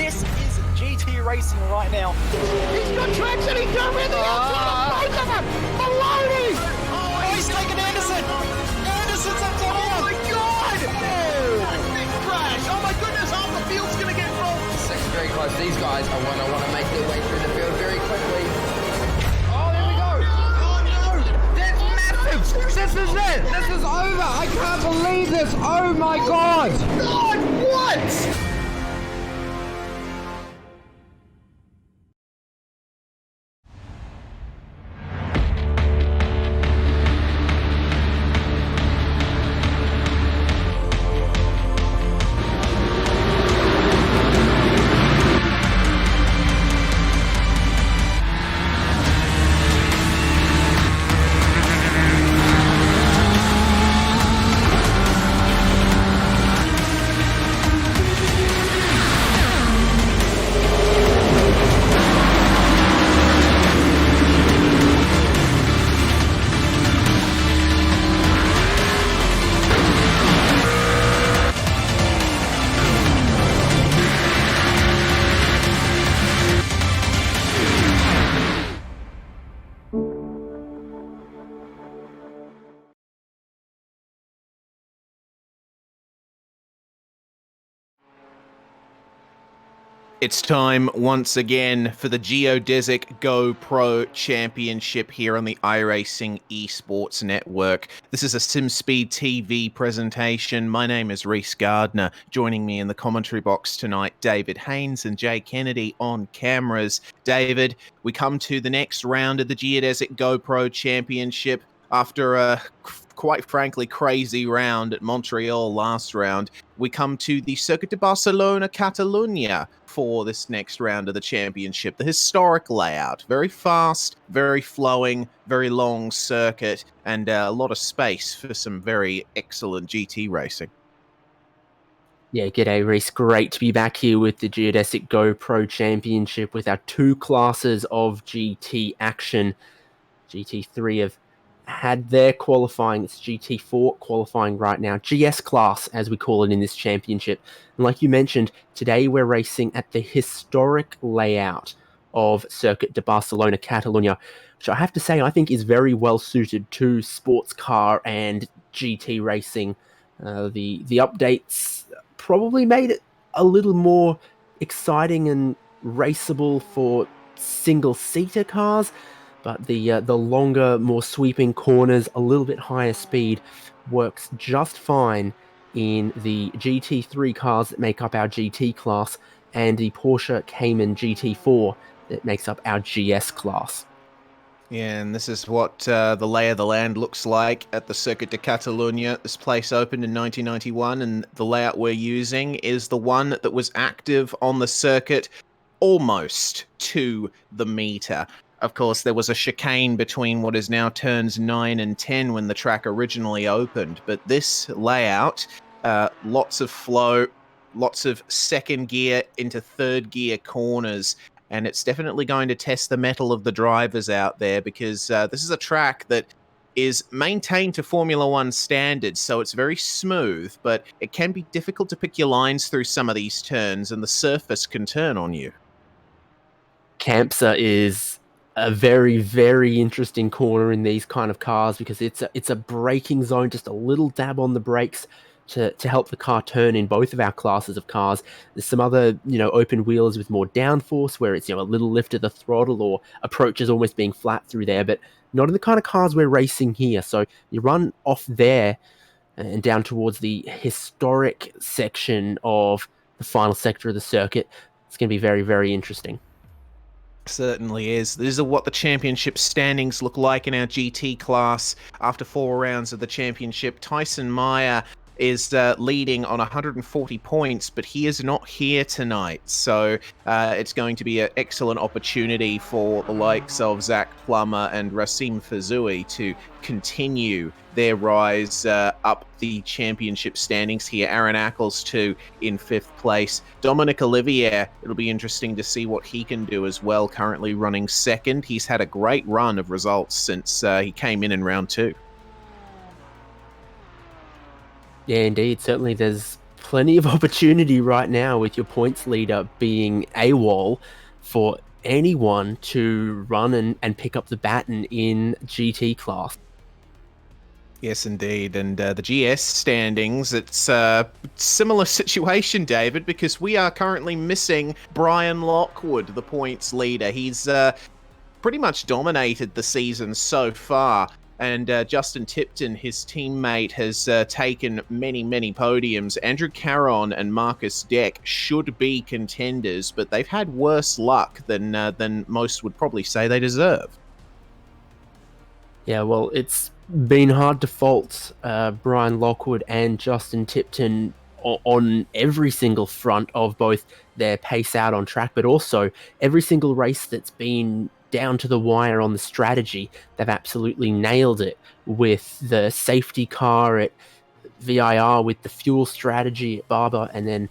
This is GT racing right now. He's got traction, he's got everything outside of both of them! Maloney! Oh, he's taken Anderson! Anderson's up top! Oh my god! Oh. Big crash! Oh my goodness, half the field's gonna get rolled! Sexton very close. These guys are want to make their way through the field very quickly. Oh, there we go! Oh no! That's massive! This is it! This is over! I can't believe this! Oh my god! God, what? It's time once again for the Geodesic GoPro Championship here on the iRacing Esports Network. This is a SimSpeed TV presentation. My name is Reese Gardner. Joining me in the commentary box tonight, David Haynes and Jay Kennedy on cameras. David, we come to the next round of the Geodesic GoPro Championship after a quite frankly crazy round at Montreal last round. We come to the Circuit de Barcelona-Catalunya for this next round of the championship. The historic layout, very fast, very flowing, very long circuit, and a lot of space for some very excellent GT racing. Yeah, g'day Reese. Great to be back here with the Geodesic GoPro Championship with our two classes of GT action. GT3 have had their qualifying. It's GT4 qualifying right now. GS class, as we call it in this championship. And like you mentioned, today we're racing at the historic layout of Circuit de Barcelona-Catalunya, which I have to say I think is very well suited to sports car and GT racing. The updates probably made it a little more exciting and raceable for single-seater cars, but the longer, more sweeping corners, a little bit higher speed, works just fine in the GT3 cars that make up our GT class and the Porsche Cayman GT4 that makes up our GS class. Yeah, and this is what the lay of the land looks like at the Circuit de Catalunya. This place opened in 1991, and the layout we're using is the one that was active on the circuit almost to the meter. Of course, there was a chicane between what is now turns 9 and 10 when the track originally opened. But this layout, lots of flow, lots of second gear into third gear corners. And it's definitely going to test the mettle of the drivers out there because this is a track that is maintained to Formula One standards. So it's very smooth, but it can be difficult to pick your lines through some of these turns, and the surface can turn on you. Campsa is a very, very interesting corner in these kind of cars because it's a braking zone, just a little dab on the brakes to help the car turn in both of our classes of cars. There's some other, open wheels with more downforce where it's, a little lift of the throttle or approaches almost being flat through there, but not in the kind of cars we're racing here. So you run off there and down towards the historic section of the final sector of the circuit. It's going to be very, very interesting. Certainly is. These are what the championship standings look like in our GT class after 4 rounds of the championship. Tyson Meyer is leading on 140 points, but he is not here tonight. So it's going to be an excellent opportunity for the likes of Zach Plummer and Racim Fazui to continue their rise up the championship standings here. Aaron Ackles, too, in 5th place. Dominic Olivier, it'll be interesting to see what he can do as well, currently running 2nd. He's had a great run of results since he came in round 2. Yeah, indeed. Certainly there's plenty of opportunity right now with your points leader being AWOL for anyone to run and pick up the baton in GT class. Yes, indeed. And the GS standings, it's a similar situation, David, because we are currently missing Brian Lockwood, the points leader. He's pretty much dominated the season so far. And Justin Tipton, his teammate, has taken many, many podiums. Andrew Caron and Marcus Deck should be contenders, but they've had worse luck than most would probably say they deserve. Yeah, well, it's been hard to fault Brian Lockwood and Justin Tipton on every single front of both their pace out on track, but also every single race that's been down to the wire on the strategy. They've absolutely nailed it with the safety car at VIR, with the fuel strategy at Barber, and then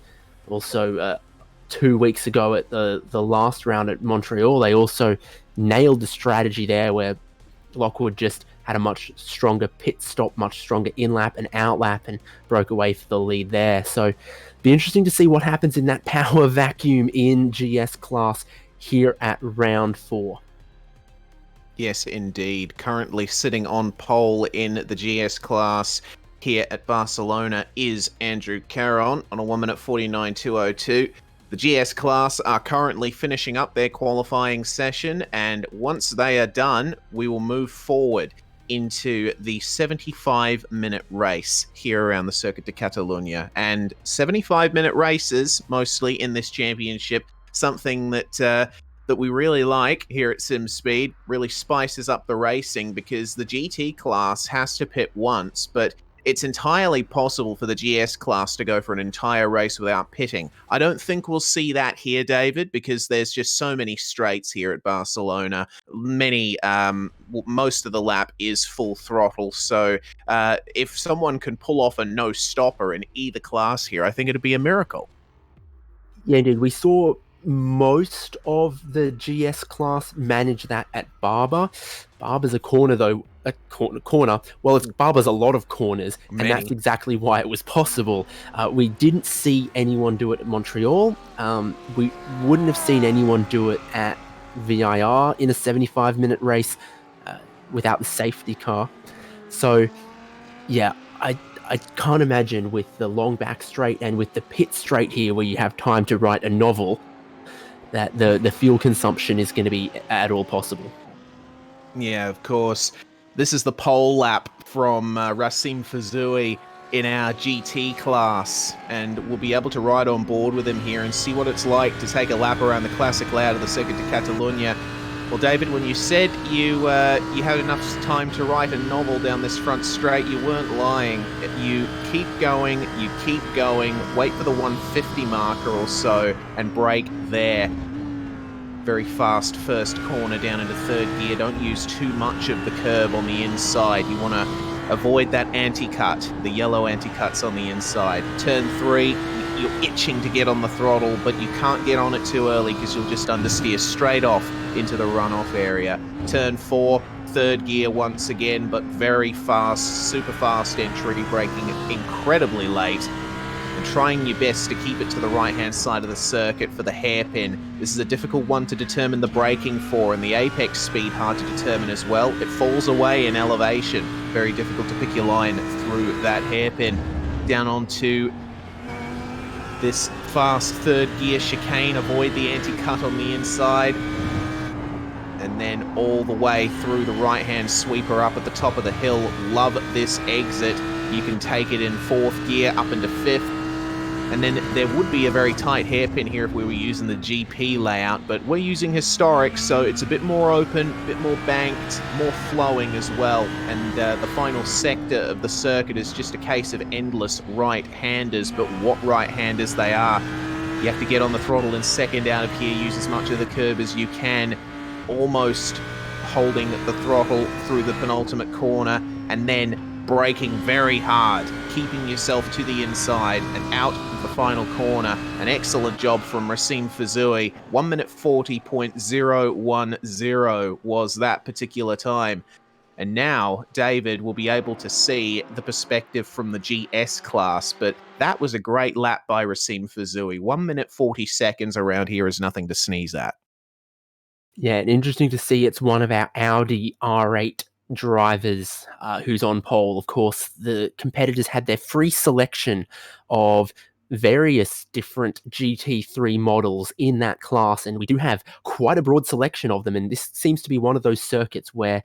also 2 weeks ago at the last round at Montreal, they also nailed the strategy there where Lockwood just had a much stronger pit stop, much stronger in-lap and out-lap, and broke away for the lead there. So be interesting to see what happens in that power vacuum in GS class here at round 4. Yes, indeed. Currently sitting on pole in the GS class here at Barcelona is Andrew Caron on a 1 minute 49.202. The GS class are currently finishing up their qualifying session, and once they are done, we will move forward into the 75-minute race here around the Circuit de Catalunya. And 75-minute races, mostly in this championship, something that we really like here at SimSpeed, really spices up the racing, because the GT class has to pit once, but it's entirely possible for the GS class to go for an entire race without pitting. I don't think we'll see that here, David, because there's just so many straights here at Barcelona. Most of the lap is full throttle, so if someone can pull off a no-stopper in either class here, I think it'd be a miracle. Yeah, indeed. We saw most of the GS class manage that at Barber. Barber's a corner, though. Corner. Well, Barber's a lot of corners, and that's exactly why it was possible. We didn't see anyone do it at Montreal. We wouldn't have seen anyone do it at VIR in a 75-minute race without the safety car. So, yeah, I can't imagine with the long back straight and with the pit straight here where you have time to write a novel that the fuel consumption is going to be at all possible. Yeah, of course. This is the pole lap from Racine Fazui in our GT class, and we'll be able to ride on board with him here and see what it's like to take a lap around the classic layout of the Circuit de Catalunya. Well, David, when you said you had enough time to write a novel down this front straight, you weren't lying. You keep going, wait for the 150 marker or so, and brake there. Very fast first corner down into third gear. Don't use too much of the curb on the inside. You want to avoid that anti-cut, the yellow anti-cuts on the inside. Turn 3, you're itching to get on the throttle, but you can't get on it too early because you'll just understeer straight off into the runoff area. Turn 4, third gear once again, but very fast, super fast entry, braking incredibly late, and trying your best to keep it to the right-hand side of the circuit for the hairpin. This is a difficult one to determine the braking for, and the apex speed hard to determine as well. It falls away in elevation. Very difficult to pick your line through that hairpin. Down onto this fast third gear chicane, avoid the anti-cut on the inside, and then all the way through the right-hand sweeper up at the top of the hill. Love this exit. You can take it in fourth gear up into fifth, and then there would be a very tight hairpin here if we were using the GP layout, but we're using historic, so it's a bit more open, a bit more banked, more flowing as well, and the final sector of the circuit is just a case of endless right-handers, but what right-handers they are. You have to get on the throttle in second out of here, use as much of the curb as you can, almost holding the throttle through the penultimate corner, and then braking very hard, keeping yourself to the inside and out of the final corner. An excellent job from Racine Fazui. 1 minute 40.010 was that particular time. And now David will be able to see the perspective from the GS class, but that was a great lap by Racine Fazui. 1 minute 40 seconds around here is nothing to sneeze at. Yeah, and interesting to see it's one of our Audi R8 drivers who's on pole. Of course, the competitors had their free selection of various different GT3 models in that class, and we do have quite a broad selection of them, and this seems to be one of those circuits where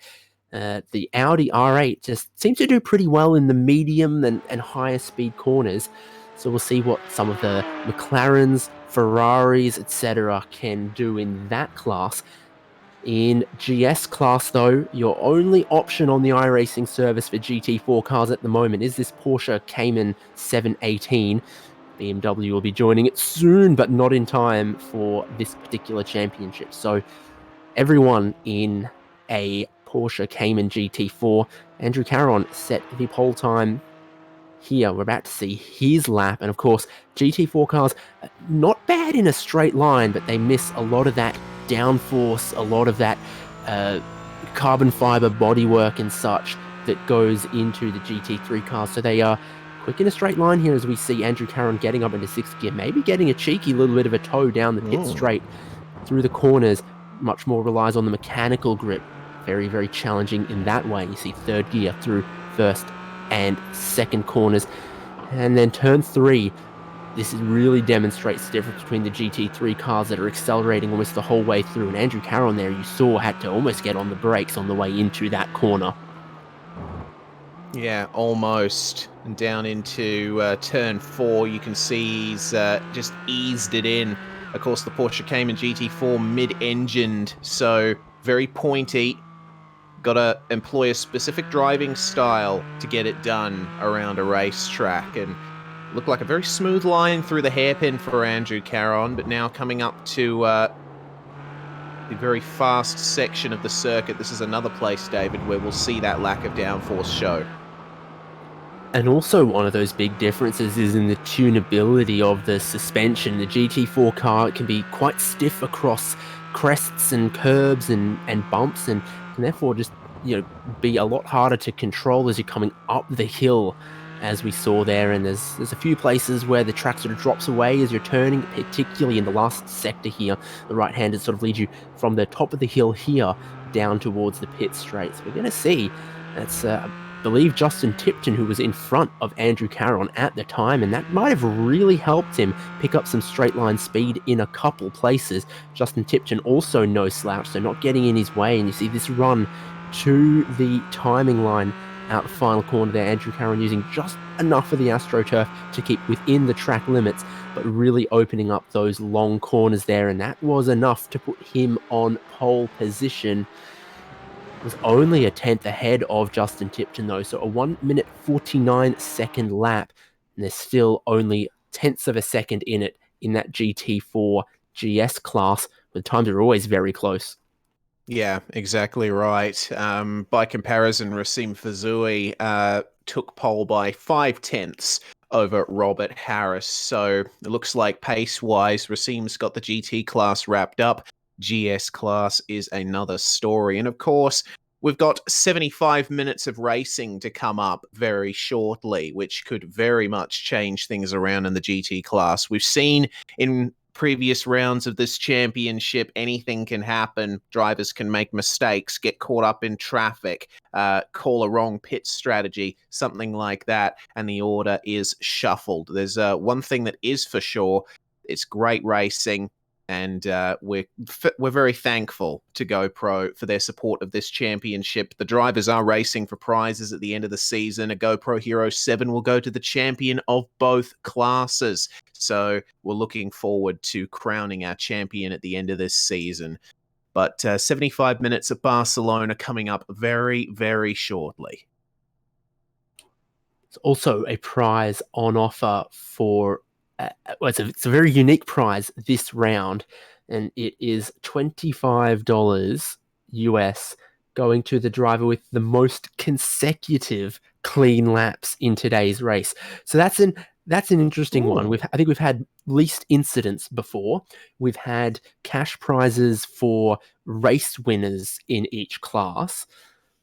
the Audi R8 just seems to do pretty well in the medium and higher speed corners. So we'll see what some of the McLarens, Ferraris, etc. can do in that class. In GS class, though, your only option on the iRacing service for GT4 cars at the moment is this Porsche Cayman 718. BMW will be joining it soon, but not in time for this particular championship. So everyone in a Porsche Cayman GT4. Andrew Caron set the pole time here. We're about to see his lap, and of course, GT4 cars, not bad in a straight line, but they miss a lot of that downforce, a lot of that carbon fiber bodywork and such that goes into the GT3 cars. So they are quick in a straight line here as we see Andrew Caron getting up into sixth gear, maybe getting a cheeky little bit of a toe down the pit straight through the corners. Much more relies on the mechanical grip. Very, very challenging in that way. You see third gear through first and second corners. And then turn 3, this really demonstrates the difference between the GT3 cars that are accelerating almost the whole way through. And Andrew Caron there, you saw, had to almost get on the brakes on the way into that corner. Yeah, almost. And down into turn 4, you can see he's just eased it in. Of course, the Porsche Cayman GT4 mid-engined, so very pointy. Got to employ a specific driving style to get it done around a racetrack, and looked like a very smooth line through the hairpin for Andrew Caron, but now coming up to the very fast section of the circuit. This is another place, David, where we'll see that lack of downforce show. And also one of those big differences is in the tunability of the suspension. The GT4 car can be quite stiff across crests and curbs and bumps, and can therefore just, be a lot harder to control as you're coming up the hill, as we saw there. And there's a few places where the track sort of drops away as you're turning, particularly in the last sector here. The right-handed sort of leads you from the top of the hill here down towards the pit straight. So we're going to see, that's I believe Justin Tipton who was in front of Andrew Caron at the time, and that might have really helped him pick up some straight line speed in a couple places. Justin Tipton also no slouch, so not getting in his way, and you see this run to the timing line out the final corner there. Andrew Caron using just enough of the AstroTurf to keep within the track limits, but really opening up those long corners there, and that was enough to put him on pole position. Was only a tenth ahead of Justin Tipton though, so a 1 minute 49 second lap, and there's still only tenths of a second in it in that GT4 GS class, where the times are always very close. Yeah, exactly right. By comparison, Racine Fazui took pole by 5 tenths over Robert Harris, so it looks like pace-wise, Racine's got the GT class wrapped up. GS class is another story. And of course, we've got 75 minutes of racing to come up very shortly, which could very much change things around in the GT class. We've seen in previous rounds of this championship, anything can happen. Drivers can make mistakes, get caught up in traffic, call a wrong pit strategy, something like that, and the order is shuffled. There's one thing that is for sure. It's great racing. And we're very thankful to GoPro for their support of this championship. The drivers are racing for prizes at the end of the season. A GoPro Hero 7 will go to the champion of both classes. So we're looking forward to crowning our champion at the end of this season. But 75 minutes at Barcelona coming up very, very shortly. It's also a prize on offer for it's a very unique prize this round, and it is $25 US going to the driver with the most consecutive clean laps in today's race. So that's an interesting one. I think we've had least incidents before. We've had cash prizes for race winners in each class,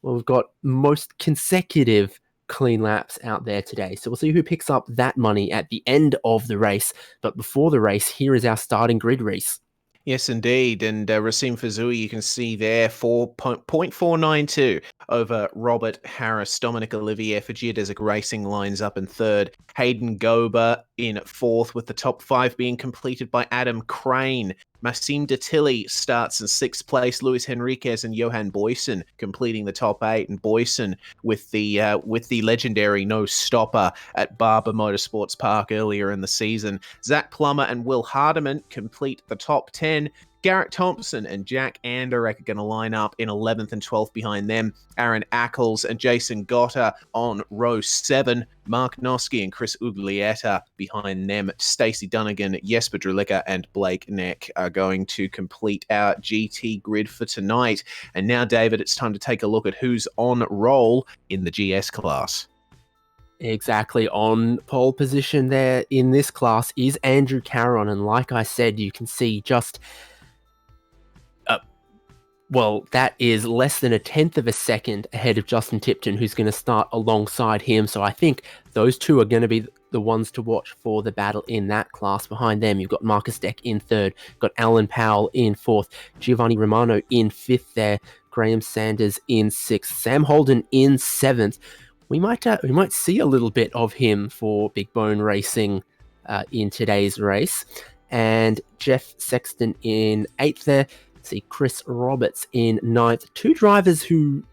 Well, we've got most consecutive clean laps out there today. So we'll see who picks up that money at the end of the race. But before the race, here is our starting grid race. Yes, indeed. And Racine Fazui, you can see there, 4.492 over Robert Harris. Dominic Olivier for Geodesic Racing lines up in third. Hayden Gober in fourth, with the top five being completed by Adam Crane. Massim Detilly starts in sixth place. Luis Henriquez and Johan Boyson completing the top eight. And Boyson with the legendary no stopper at Barber Motorsports Park earlier in the season. Zach Plummer and Will Hardiman complete the top 10. Garrett Thompson and Jack Anderek are going to line up in 11th and 12th behind them. Aaron Ackles and Jason Gotter on row 7. Mark Noski and Chris Uglietta behind them. Stacey Dunnigan, Jesper Drulicka and Blake Neck are going to complete our GT grid for tonight. And now, David, it's time to take a look at who's on roll in the GS class. Exactly. On pole position there in this class is Andrew Caron. And like I said, you can see just... well, that is less than a tenth of a second ahead of Justin Tipton, who's going to start alongside him. So I think those two are going to be the ones to watch for the battle in that class. Behind them, you've got Marcus Deck in third, got Alan Powell in fourth, Giovanni Romano in fifth there, Graham Sanders in sixth, Sam Holden in seventh. We might see a little bit of him for Big Bone Racing in today's race. And Jeff Sexton in eighth there. See Chris Roberts in ninth. Two drivers who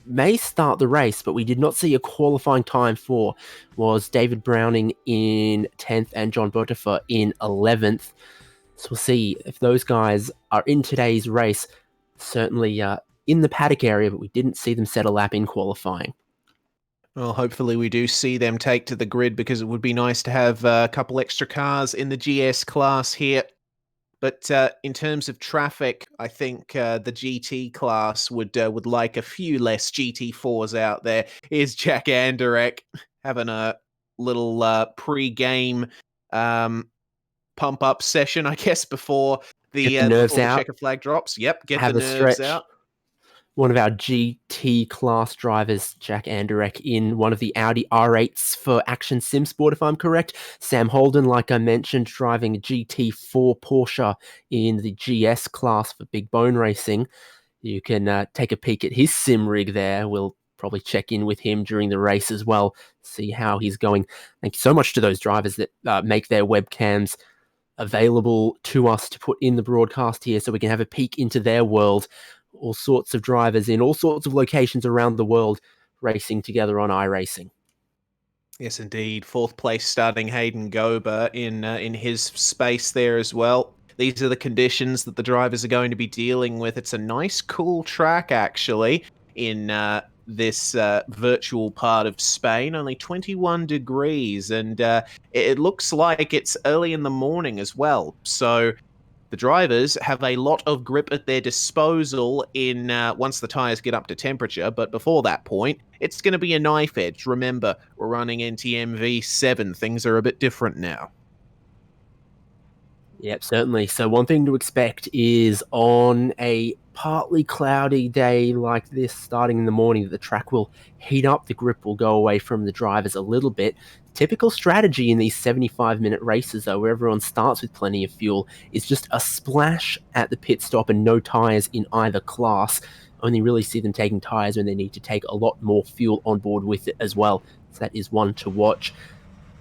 may start the race, but we did not see a qualifying time for, was David Browning in 10th and John Botifer in 11th. So we'll see if those guys are in today's race. Certainly in the paddock area, but we didn't see them set a lap in qualifying. Well, hopefully we do see them take to the grid, because it would be nice to have a couple extra cars in the GS class here. But in terms of traffic, I think the GT class would like a few less GT4s out there. Here's Jack Anderek having a little pre-game pump-up session, I guess, before the nerves out. checker flag drops. Yep, get Have the a nerves stretch. out. One of our GT class drivers, Jack Anderek, in one of the Audi R8s for Action Sim Sport, if I'm correct. Sam Holden, like I mentioned, driving a GT4 Porsche in the GS class for Big Bone Racing. You can take a peek at his sim rig there. We'll probably check in with him during the race as well, see how he's going. Thank you so much to those drivers that make their webcams available to us to put in the broadcast here so we can have a peek into their world. All sorts of drivers in all sorts of locations around the world racing together on iRacing. Yes, indeed. Fourth place starting Hayden Gober in his space there as well. These are the conditions that the drivers are going to be dealing with. It's a nice, cool track, actually, in this virtual part of Spain. Only 21 degrees, and it looks like it's early in the morning as well. So the drivers have a lot of grip at their disposal in once the tyres get up to temperature, but before that point, it's going to be a knife edge. Remember, we're running NTM V7. Things are a bit different now. Yep, certainly. So one thing to expect is on a partly cloudy day like this, starting in the morning, the track will heat up, the grip will go away from the drivers a little bit. Typical strategy in these 75-minute races, though, where everyone starts with plenty of fuel, is just a splash at the pit stop and no tyres in either class. Only really see them taking tyres when they need to take a lot more fuel on board with it as well. So that is one to watch.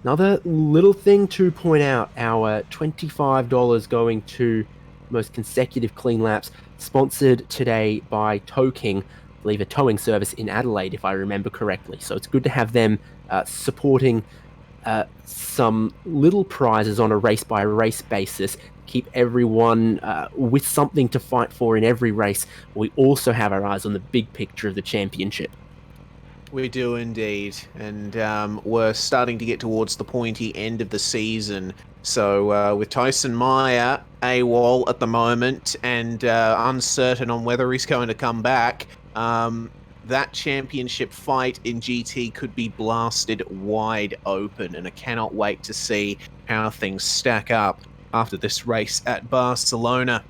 Another little thing to point out, our $25 going to most consecutive clean laps, sponsored today by Tow King, I believe a towing service in Adelaide, if I remember correctly. So it's good to have them supporting some little prizes on a race-by-race basis, keep everyone with something to fight for in every race. We also have our eyes on the big picture of the championship. We do indeed, and we're starting to get towards the pointy end of the season. So with Tyson Meyer AWOL at the moment and uncertain on whether he's going to come back, that championship fight in GT could be blasted wide open, and I cannot wait to see how things stack up after this race at Barcelona.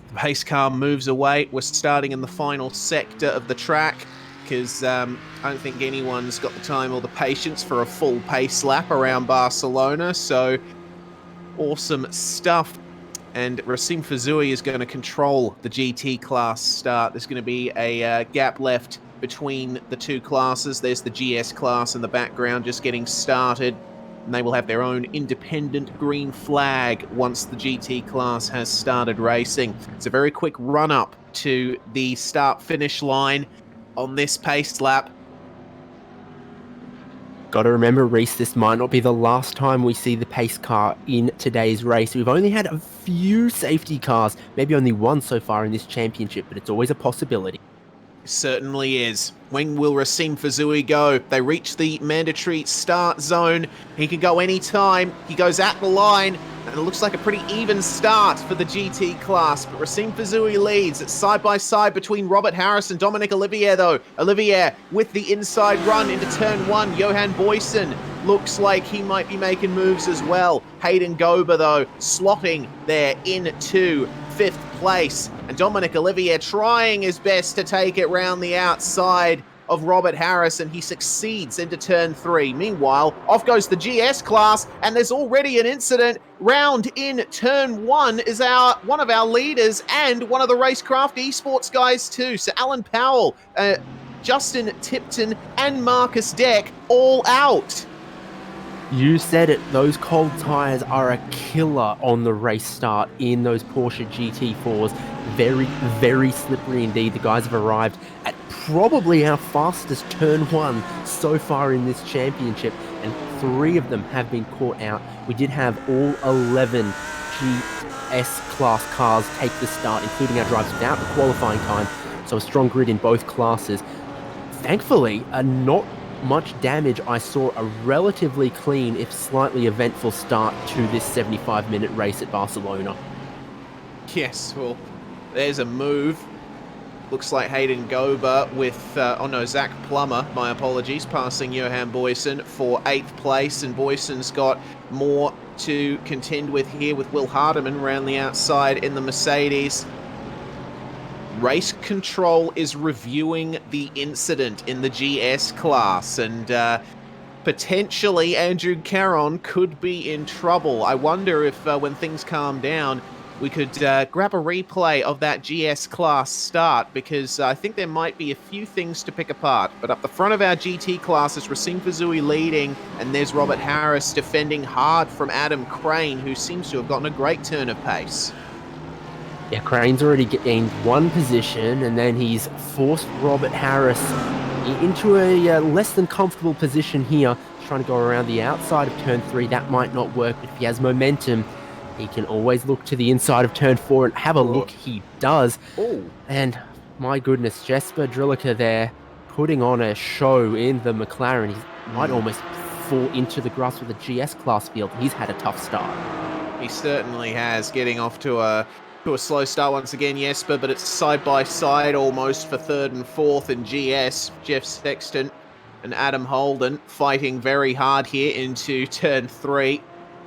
The pace car moves away. We're starting in the final sector of the track. because I don't think anyone's got the time or the patience for a full pace lap around Barcelona. So awesome stuff. And Racine Fazui is going to control the GT class start. There's going to be a gap left between the two classes. There's the GS class in the background just getting started. And they will have their own independent green flag once the GT class has started racing. It's a very quick run-up to the start-finish line on this pace lap. Got to remember, Reese, this might not be the last time we see the pace car in today's race. We've only had a few safety cars, maybe only one so far in this championship, but it's always a possibility. Certainly is. When will Racine Fazui go? They reach the mandatory start zone. He can go any time. He goes at the line, and it looks like a pretty even start for the GT class. But Racine Fazui leads. It's side by side between Robert Harris and Dominic Olivier, though. Olivier with the inside run into turn one. Johan Boyson looks like he might be making moves as well. Hayden Gober, though, slotting there into 5th place. And Dominic Olivier trying his best to take it round the outside of Robert Harris, and he succeeds into turn 3. Meanwhile, off goes the GS class, and there's already an incident. Round in turn 1 is one of our leaders and one of the Racecraft esports guys too. So Alan Powell, Justin Tipton, and Marcus Deck all out. You said it, those cold tyres are a killer on the race start in those Porsche GT4s. Very, very slippery indeed. The guys have arrived at probably our fastest turn 1 so far in this championship, and 3 of them have been caught out. We did have all 11 GS class cars take the start, including our drivers without the qualifying time, so a strong grid in both classes. Thankfully, not much damage. I saw a relatively clean, if slightly eventful, start to this 75-minute race at Barcelona. Yes, well, there's a move. Looks like Hayden Gober with, Zach Plummer, my apologies, passing Johan Boyson for 8th place, and Boyson's got more to contend with here with Will Hardeman around the outside in the Mercedes. Race Control is reviewing the incident in the GS class, and potentially Andrew Caron could be in trouble. I wonder if when things calm down, we could grab a replay of that GS class start, because I think there might be a few things to pick apart. But up the front of our GT class is Racine Fazui leading, and there's Robert Harris defending hard from Adam Crane, who seems to have gotten a great turn of pace. Yeah, Crane's already gained 1 position, and then he's forced Robert Harris into a less than comfortable position here. He's trying to go around the outside of turn 3. That might not work, but if he has momentum, he can always look to the inside of turn 4 and have a look. He does. Ooh. And my goodness, Jesper Drilliker there putting on a show in the McLaren. He might almost fall into the grass with the GS class field. He's had a tough start. He certainly has, getting off to a slow start once again, Jesper, but it's side by side almost for 3rd and 4th in GS. Jeff Sexton and Adam Holden fighting very hard here into turn 3.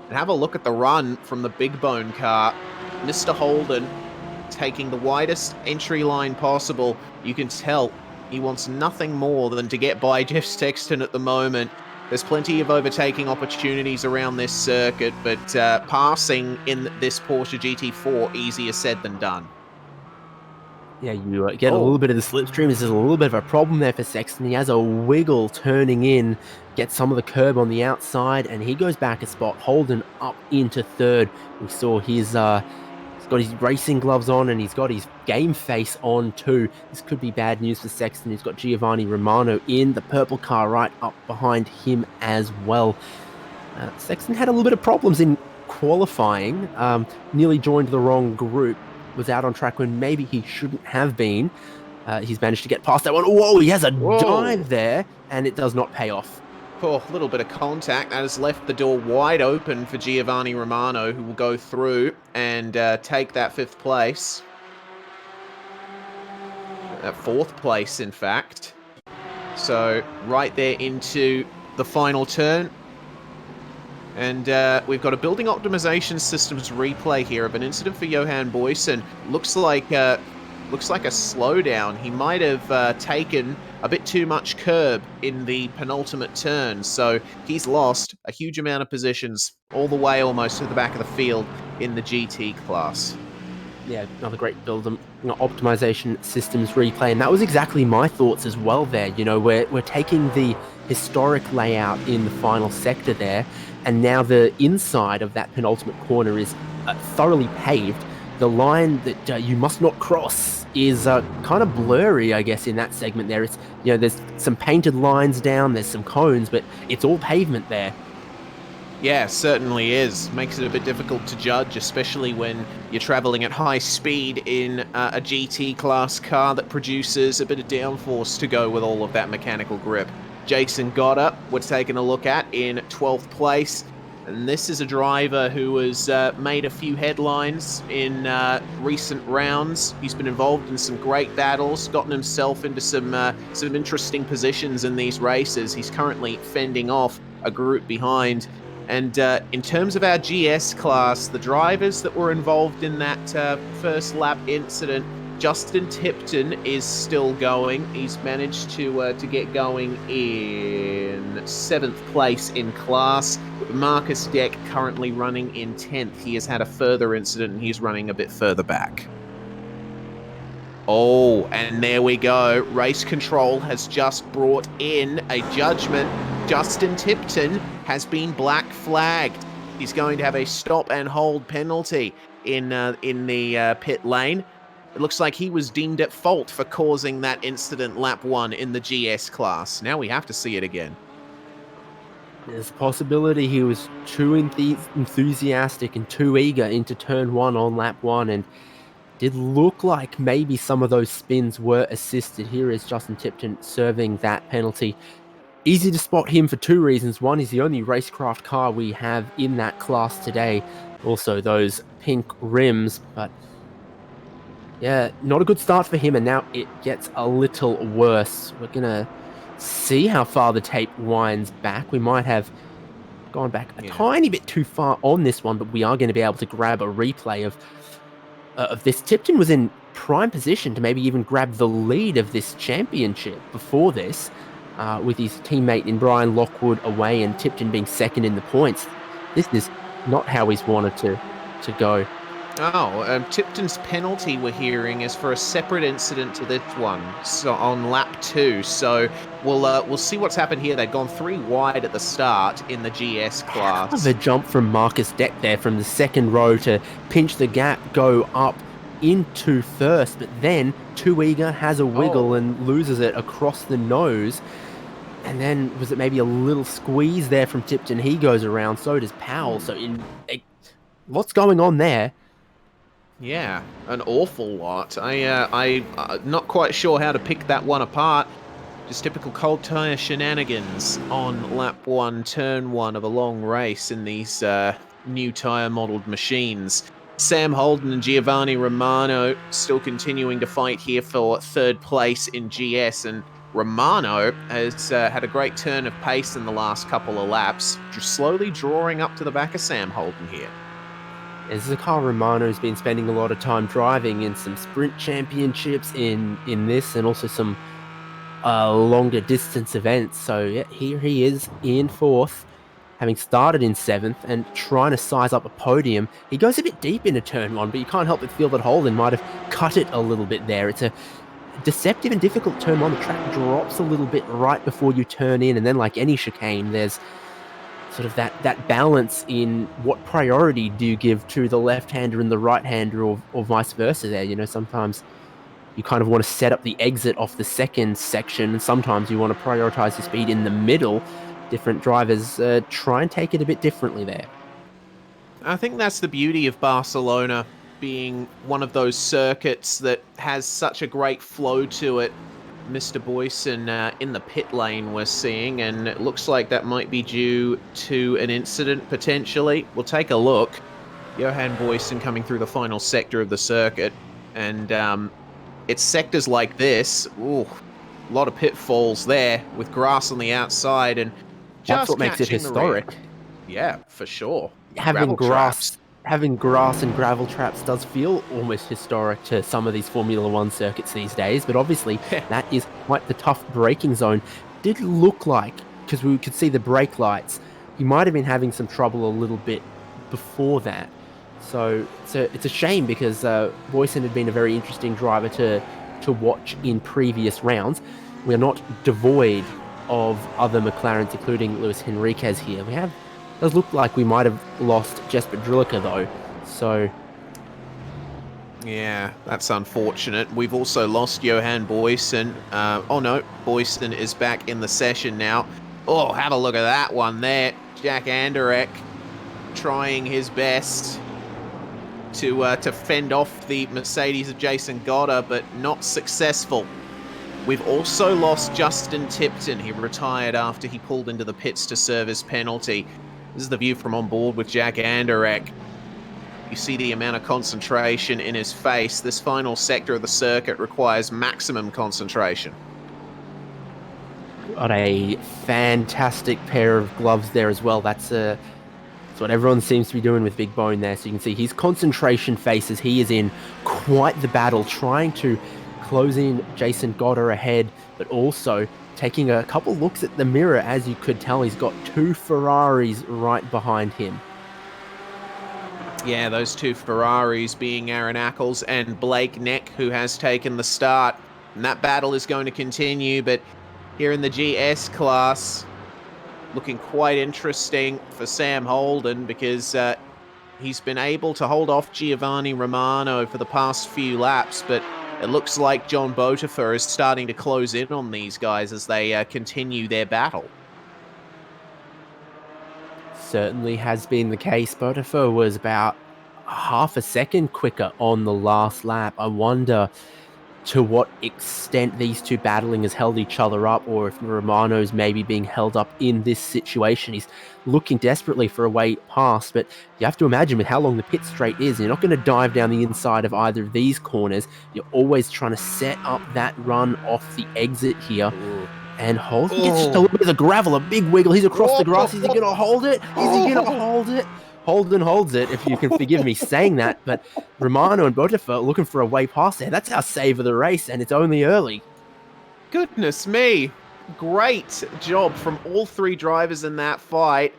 And have a look at the run from the Big Bone car. Mr. Holden taking the widest entry line possible. You can tell he wants nothing more than to get by Jeff Sexton at the moment. There's plenty of overtaking opportunities around this circuit, but passing in this Porsche GT4, easier said than done. Yeah, you get a little bit of the slipstream. This is a little bit of a problem there for Sexton. He has a wiggle turning in, gets some of the curb on the outside, and he goes back a spot. Holden up into 3rd. We saw his he's got his racing gloves on, and he's got his game face on too. This could be bad news for Sexton. He's got Giovanni Romano in the purple car right up behind him as well. Sexton had a little bit of problems in qualifying. Nearly joined the wrong group. Was out on track when maybe he shouldn't have been. He's managed to get past that one. Whoa, he has a dive there, and it does not pay off. Oh, a little bit of contact. That has left the door wide open for Giovanni Romano, who will go through and take that 5th place. That 4th place, in fact. So, right there into the final turn. And we've got a building optimization systems replay here of an incident for Johan Boyson. Looks like looks like a slowdown. He might have taken a bit too much curb in the penultimate turn, so he's lost a huge amount of positions all the way almost to the back of the field in the GT class. Yeah, another great build optimization systems replay, and that was exactly my thoughts as well there. You know, we're taking the historic layout in the final sector there, and now the inside of that penultimate corner is thoroughly paved. The line that you must not cross is kind of blurry, I guess, in that segment there. It's, you know, there's some painted lines down, there's some cones, but it's all pavement there. Yeah, certainly is. Makes it a bit difficult to judge, especially when you're traveling at high speed in a GT class car that produces a bit of downforce to go with all of that mechanical grip. Jason Goddard, we're taking a look at in 12th place. And this is a driver who has made a few headlines in recent rounds. He's been involved in some great battles, gotten himself into some interesting positions in these races. He's currently fending off a group behind. And in terms of our GS class, the drivers that were involved in that first lap incident, Justin Tipton is still going. He's managed to get going in 7th place in class. Marcus Deck currently running in 10th. He has had a further incident and he's running a bit further back. Oh, and there we go. Race Control has just brought in a judgment. Justin Tipton has been black flagged. He's going to have a stop and hold penalty in the pit lane. It looks like he was deemed at fault for causing that incident lap 1 in the GS class. Now we have to see it again. There's a possibility he was too enthusiastic and too eager into turn 1 on lap 1, and did look like maybe some of those spins were assisted. Here is Justin Tipton serving that penalty. Easy to spot him for 2 reasons. One, he's the only racecraft car we have in that class today. Also, those pink rims, but yeah, not a good start for him, and now it gets a little worse. We're going to see how far the tape winds back. We might have gone back a tiny bit too far on this one, but we are going to be able to grab a replay of this. Tipton was in prime position to maybe even grab the lead of this championship before this, with his teammate in Brian Lockwood away and Tipton being second in the points. This is not how he's wanted to go. Oh, Tipton's penalty we're hearing is for a separate incident to this one, so on lap 2. So we'll see what's happened here. They've gone 3 wide at the start in the GS class. The jump from Marcus Deck there from the second row to pinch the gap, go up into first, but then too eager, has a wiggle and loses it across the nose. And then was it maybe a little squeeze there from Tipton? He goes around, so does Powell. So what's going on there? Yeah, an awful lot. I'm not quite sure how to pick that one apart. Just typical cold tire shenanigans on lap 1, turn 1 of a long race in these new tire modeled machines. Sam Holden and Giovanni Romano still continuing to fight here for 3rd place in GS, and Romano has had a great turn of pace in the last couple of laps, just slowly drawing up to the back of Sam Holden here. As the car Romano's been spending a lot of time driving in some sprint championships in this, and also some longer distance events. So yeah, here he is in 4th, having started in 7th and trying to size up a podium. He goes a bit deep into turn 1, but you can't help but feel that Holden might have cut it a little bit there. It's a deceptive and difficult turn 1. The track drops a little bit right before you turn in, and then like any chicane, there's sort of that balance in what priority do you give to the left-hander and the right-hander, or vice versa there. You know, sometimes you kind of want to set up the exit off the second section, and sometimes you want to prioritize the speed in the middle. Different drivers try and take it a bit differently there. I think that's the beauty of Barcelona being one of those circuits that has such a great flow to it. Mr. Boyson in the pit lane we're seeing, and it looks like that might be due to an incident potentially. We'll take a look. Johan Boyson coming through the final sector of the circuit, and it's sectors like this. Ooh, a lot of pitfalls there with grass on the outside, and that's what makes it historic. Yeah, for sure. Having grass having grass and gravel traps does feel almost historic to some of these Formula One circuits these days, but obviously that is quite the tough braking zone. Did look like, because we could see the brake lights, he might have been having some trouble a little bit before that. So it's a shame because Boyson had been a very interesting driver to watch in previous rounds. We are not devoid of other McLarens, including Luis Henriquez here. Does look like we might have lost Jesper Drilica though, so... Yeah, that's unfortunate. We've also lost Johan Boyson. Oh no, Boyson is back in the session now. Oh, have a look at that one there. Jack Anderek trying his best to fend off the Mercedes of Jason Goddard, but not successful. We've also lost Justin Tipton. He retired after he pulled into the pits to serve his penalty. This is the view from on board with Jack Anderek. You see the amount of concentration in his face. This final sector of the circuit requires maximum concentration. Got a fantastic pair of gloves there as well. That's what everyone seems to be doing with Big Bone there. So you can see his concentration face as he is in quite the battle, trying to close in Jason Goddard ahead, but also taking a couple looks at the mirror. As you could tell, he's got two Ferraris right behind him. Yeah, those two Ferraris being Aaron Ackles and Blake Neck, who has taken the start. And that battle is going to continue, but here in the GS class, looking quite interesting for Sam Holden because he's been able to hold off Giovanni Romano for the past few laps, but it looks like John Botifer is starting to close in on these guys as they continue their battle. Certainly has been the case. Botifer was about half a second quicker on the last lap. I wonder to what extent these two battling has held each other up, or if Romano's maybe being held up in this situation. He's looking desperately for a way past, but you have to imagine with how long the pit straight is, you're not going to dive down the inside of either of these corners. You're always trying to set up that run off the exit here. And Holden gets just a little bit of the gravel, a big wiggle. He's across the grass. Is he going to hold it? Is he going to hold it? Holden holds it, if you can forgive me saying that. But Romano and Botifer looking for a way past there. That's our save of the race, and it's only early. Goodness me. Great job from all three drivers in that fight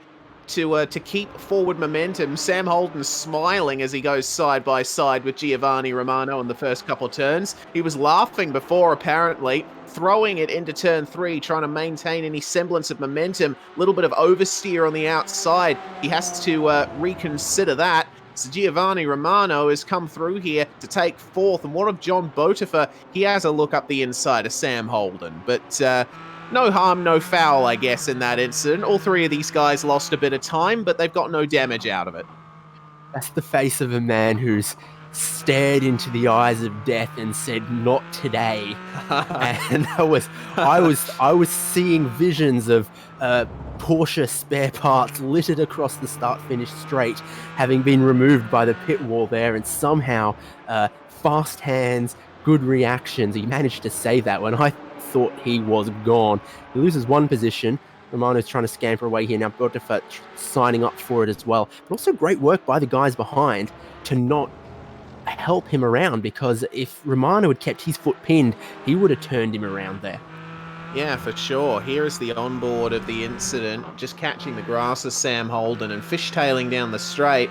to keep forward momentum. Sam Holden smiling as he goes side by side with Giovanni Romano in the first couple of turns. He was laughing before, apparently, throwing it into turn 3, trying to maintain any semblance of momentum. A little bit of oversteer on the outside. He has to reconsider that. So Giovanni Romano has come through here to take fourth. And what of John Botifer? He has a look up the inside of Sam Holden. But no harm, no foul, I guess, in that incident. All three of these guys lost a bit of time, but they've got no damage out of it. That's the face of a man who's stared into the eyes of death and said, "Not today." And I was seeing visions of Porsche spare parts littered across the start-finish straight, having been removed by the pit wall there, and somehow fast hands, good reactions. He managed to save that when I thought he was gone. He loses one position. Romano's trying to scamper away here now. Botifer signing up for it as well. But also great work by the guys behind to not help him around, because if Romano had kept his foot pinned, he would have turned him around there. Yeah, for sure. Here is the onboard of the incident, just catching the grass of Sam Holden and fishtailing down the straight.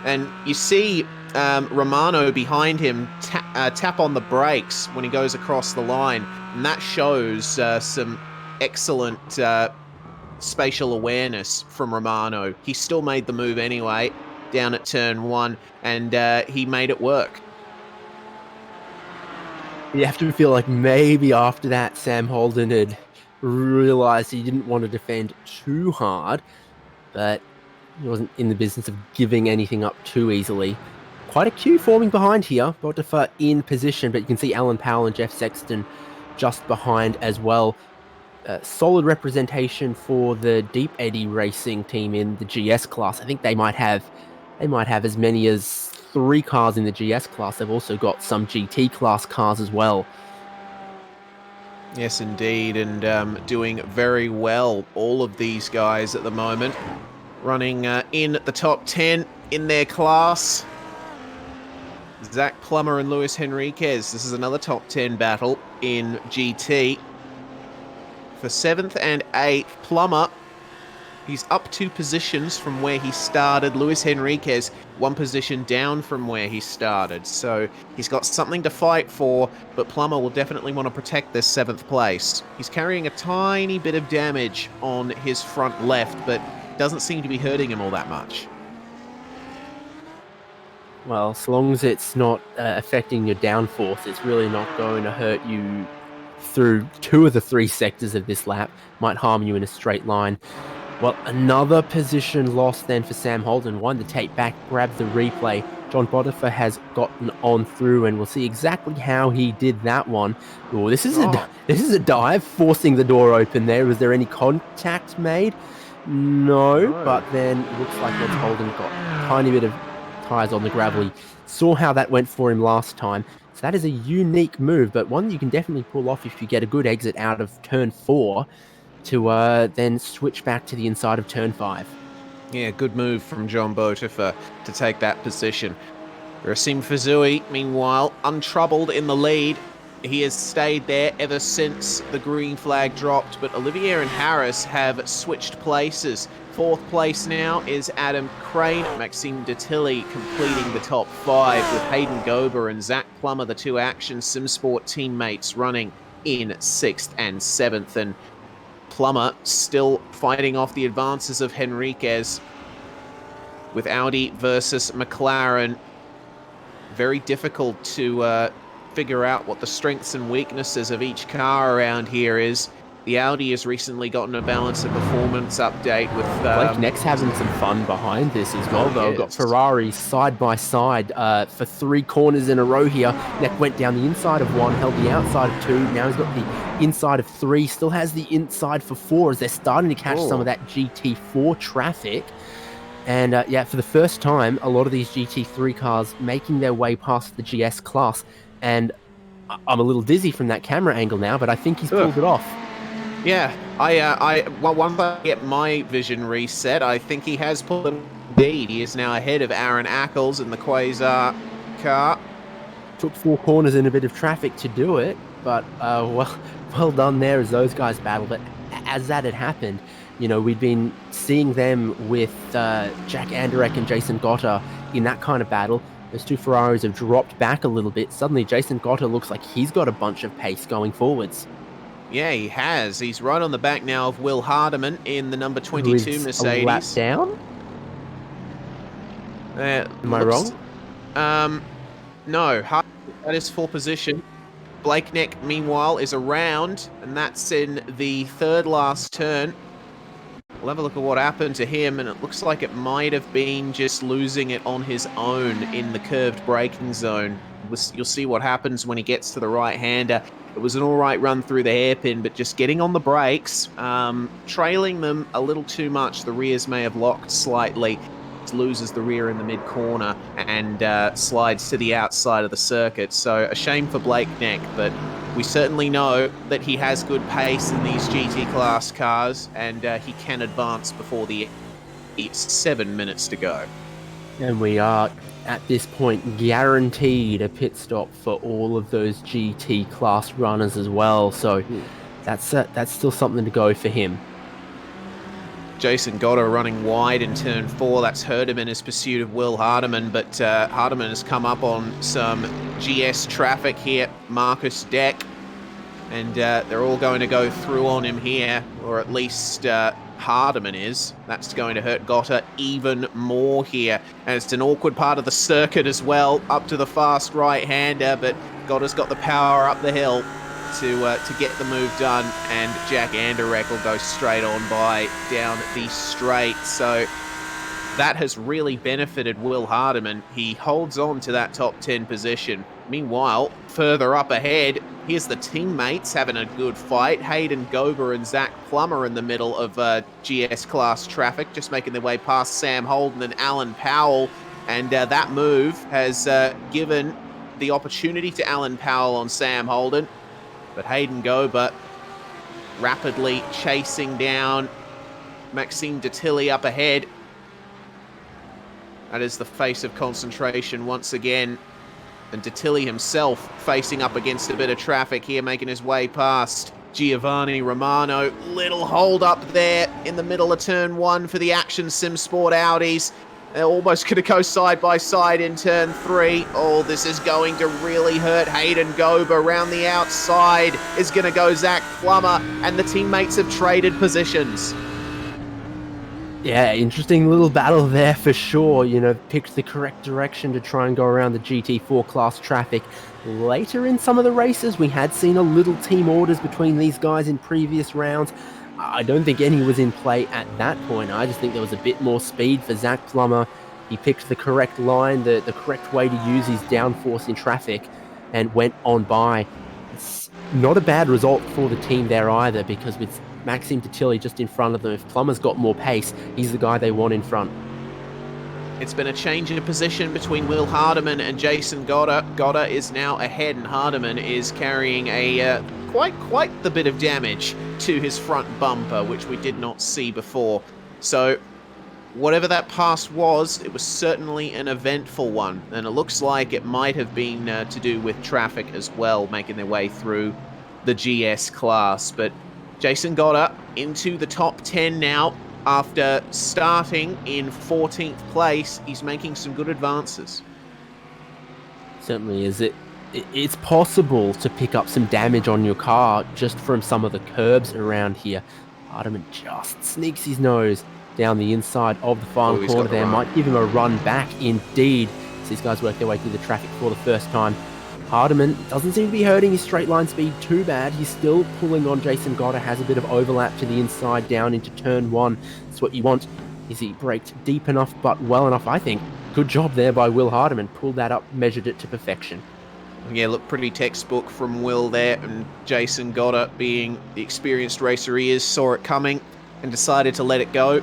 And you see Romano behind him tap on the brakes when he goes across the line. And that shows some excellent spatial awareness from Romano. He still made the move anyway, down at turn 1, and he made it work. You have to feel like maybe after that, Sam Holden had realised he didn't want to defend too hard, but he wasn't in the business of giving anything up too easily. Quite a queue forming behind here. Botifer in position, but you can see Alan Powell and Jeff Sexton just behind as well. Solid representation for the Deep Eddy Racing team in the GS class. I think they might have as many as 3 cars in the GS class. They've also got some GT class cars as well. Yes, indeed, and doing very well, all of these guys at the moment. Running in the top 10, in their class. Zach Plummer and Luis Henriquez. This is another top 10 battle in GT. For 7th and 8th, Plummer, he's up 2 positions from where he started. Luis Henriquez, 1 position down from where he started. So he's got something to fight for, but Plummer will definitely want to protect this 7th place. He's carrying a tiny bit of damage on his front left, but doesn't seem to be hurting him all that much. Well, as long as it's not affecting your downforce, it's really not going to hurt you through 2 of the 3 sectors of this lap. Might harm you in a straight line. Well, another position lost then for Sam Holden. One to take back, grab the replay. John Botifer has gotten on through, and we'll see exactly how he did that one. Oh, this is a dive, forcing the door open there. Was there any contact made? No, but then it looks like once Holden got a tiny bit of tires on the gravel, he saw how that went for him last time. So that is a unique move, but one you can definitely pull off if you get a good exit out of turn 4 to then switch back to the inside of turn 5. Yeah, good move from John Botifer to take that position. Rasim Fazui, meanwhile, untroubled in the lead. He has stayed there ever since the green flag dropped, but Olivier and Harris have switched places. 4th place now is Adam Crane. Maxime Detilly completing the top 5 with Hayden Gober and Zach Plummer, the 2 Action SimSport teammates, running in 6th and 7th. And Plummer still fighting off the advances of Henriquez with Audi versus McLaren. Very difficult to figure out what the strengths and weaknesses of each car around here is. The Audi has recently gotten a balance of performance update with... Blake Neck's having some fun behind this as well, though. Got Ferrari side by side for 3 corners in a row here. Neck went down the inside of 1, held the outside of 2. Now he's got the inside of 3, still has the inside for 4 as they're starting to catch some of that GT4 traffic. And yeah, for the first time, a lot of these GT3 cars making their way past the GS class. And I'm a little dizzy from that camera angle now, but I think he's pulled it off. Yeah, well, once I get my vision reset, I think he has pulled it indeed. He is now ahead of Aaron Ackles in the Quasar car. Took 4 corners in a bit of traffic to do it, but well done there as those guys battle. But as that had happened, you know, we'd been seeing them with Jack Anderek and Jason Gotter in that kind of battle. Those 2 Ferraris have dropped back a little bit. Suddenly, Jason Gotter looks like he's got a bunch of pace going forwards. Yeah, he has. He's right on the back now of Will Hardeman in the number 22 Mercedes. A lap down? Am I wrong? No. That is 4th position. Blakeneck, meanwhile, is around, and that's in the 3rd last turn. We'll have a look at what happened to him, and it looks like it might have been just losing it on his own in the curved braking zone. You'll see what happens when he gets to the right-hander. It was an all-right run through the hairpin, but just getting on the brakes, trailing them a little too much. The rears may have locked slightly. Loses the rear in the mid-corner and slides to the outside of the circuit. So a shame for Blakeneck, but we certainly know that he has good pace in these GT class cars, and he can advance before the 7 minutes to go. And we are, at this point, guaranteed a pit stop for all of those GT class runners as well. So that's still something to go for him. Jason Gotter running wide in turn 4. That's hurt him in his pursuit of Will Hardeman, but Hardeman has come up on some GS traffic here. Marcus Deck, and they're all going to go through on him here, or at least Hardeman is. That's going to hurt Gotter even more here. And it's an awkward part of the circuit as well, up to the fast right-hander, but Gotter's got the power up the hill to get the move done, and Jack Anderek will go straight on by down the straight. So that has really benefited Will Hardeman. He holds on to that top 10 position. Meanwhile, further up ahead, here's the teammates having a good fight. Hayden Gober and Zach Plummer in the middle of GS class traffic, just making their way past Sam Holden and Alan Powell. And that move has given the opportunity to Alan Powell on Sam Holden. But Hayden Gober rapidly chasing down Maxime Detilly up ahead. That is the face of concentration once again. And Tilly himself facing up against a bit of traffic here, making his way past Giovanni Romano. Little hold up there in the middle of turn 1 for the Action Sim Sport Audis. They're almost going to go side by side in turn 3. Oh, this is going to really hurt Hayden Gober. Around the outside is going to go Zach Plummer, and the teammates have traded positions. Yeah, interesting little battle there for sure. You know, picked the correct direction to try and go around the GT4 class traffic. Later in some of the races, we had seen a little team orders between these guys in previous rounds. I don't think any was in play at that point. I just think there was a bit more speed for Zach Plummer. He picked the correct line, the correct way to use his downforce in traffic, and went on by. It's not a bad result for the team there either, because with Maxime Tilly just in front of them, if Plummer's got more pace, he's the guy they want in front. It's been a change in position between Will Hardiman and Jason Goddard. Goddard is now ahead, and Hardiman is carrying a quite the bit of damage to his front bumper, which we did not see before. So whatever that pass was, it was certainly an eventful one, and it looks like it might have been to do with traffic as well, making their way through the GS class. But Jason Goddard into the top 10 now. After starting in 14th place, he's making some good advances. Certainly is. It's possible to pick up some damage on your car just from some of the curbs around here. Hardiman just sneaks his nose down the inside of the final corner there. Might give him a run back indeed, as these guys work their way through the traffic for the first time. Hardiman doesn't seem to be hurting his straight line speed too bad. He's still pulling on Jason Goddard, has a bit of overlap to the inside down into turn 1. That's what you want. Is he braked deep enough but well enough, I think. Good job there by Will Hardiman. Pulled that up, measured it to perfection. Yeah, look, pretty textbook from Will there, and Jason Goddard, being the experienced racer he is, saw it coming and decided to let it go.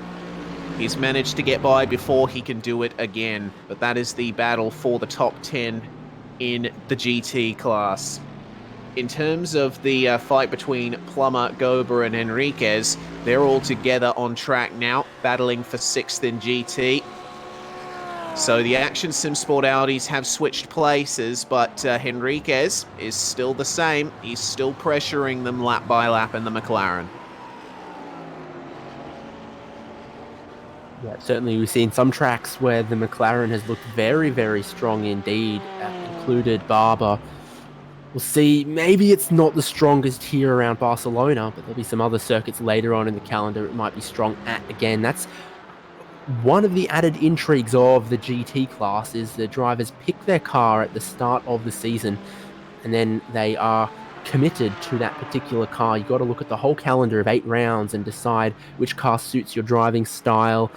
He's managed to get by before he can do it again, but that is the battle for the top 10 in the GT class. In terms of the fight between Plummer, Gober and Enriquez, they're all together on track now, battling for 6th in GT. So the Action Sim Sport Audis have switched places, but Enriquez is still the same. He's still pressuring them lap by lap in the McLaren. Yeah, certainly we've seen some tracks where the McLaren has looked very, very strong indeed, included Barber. We'll see, maybe it's not the strongest here around Barcelona, but there'll be some other circuits later on in the calendar it might be strong at again. That's one of the added intrigues of the GT class, is the drivers pick their car at the start of the season, and then they are committed to that particular car. You've got to look at the whole calendar of 8 rounds and decide which car suits your driving style.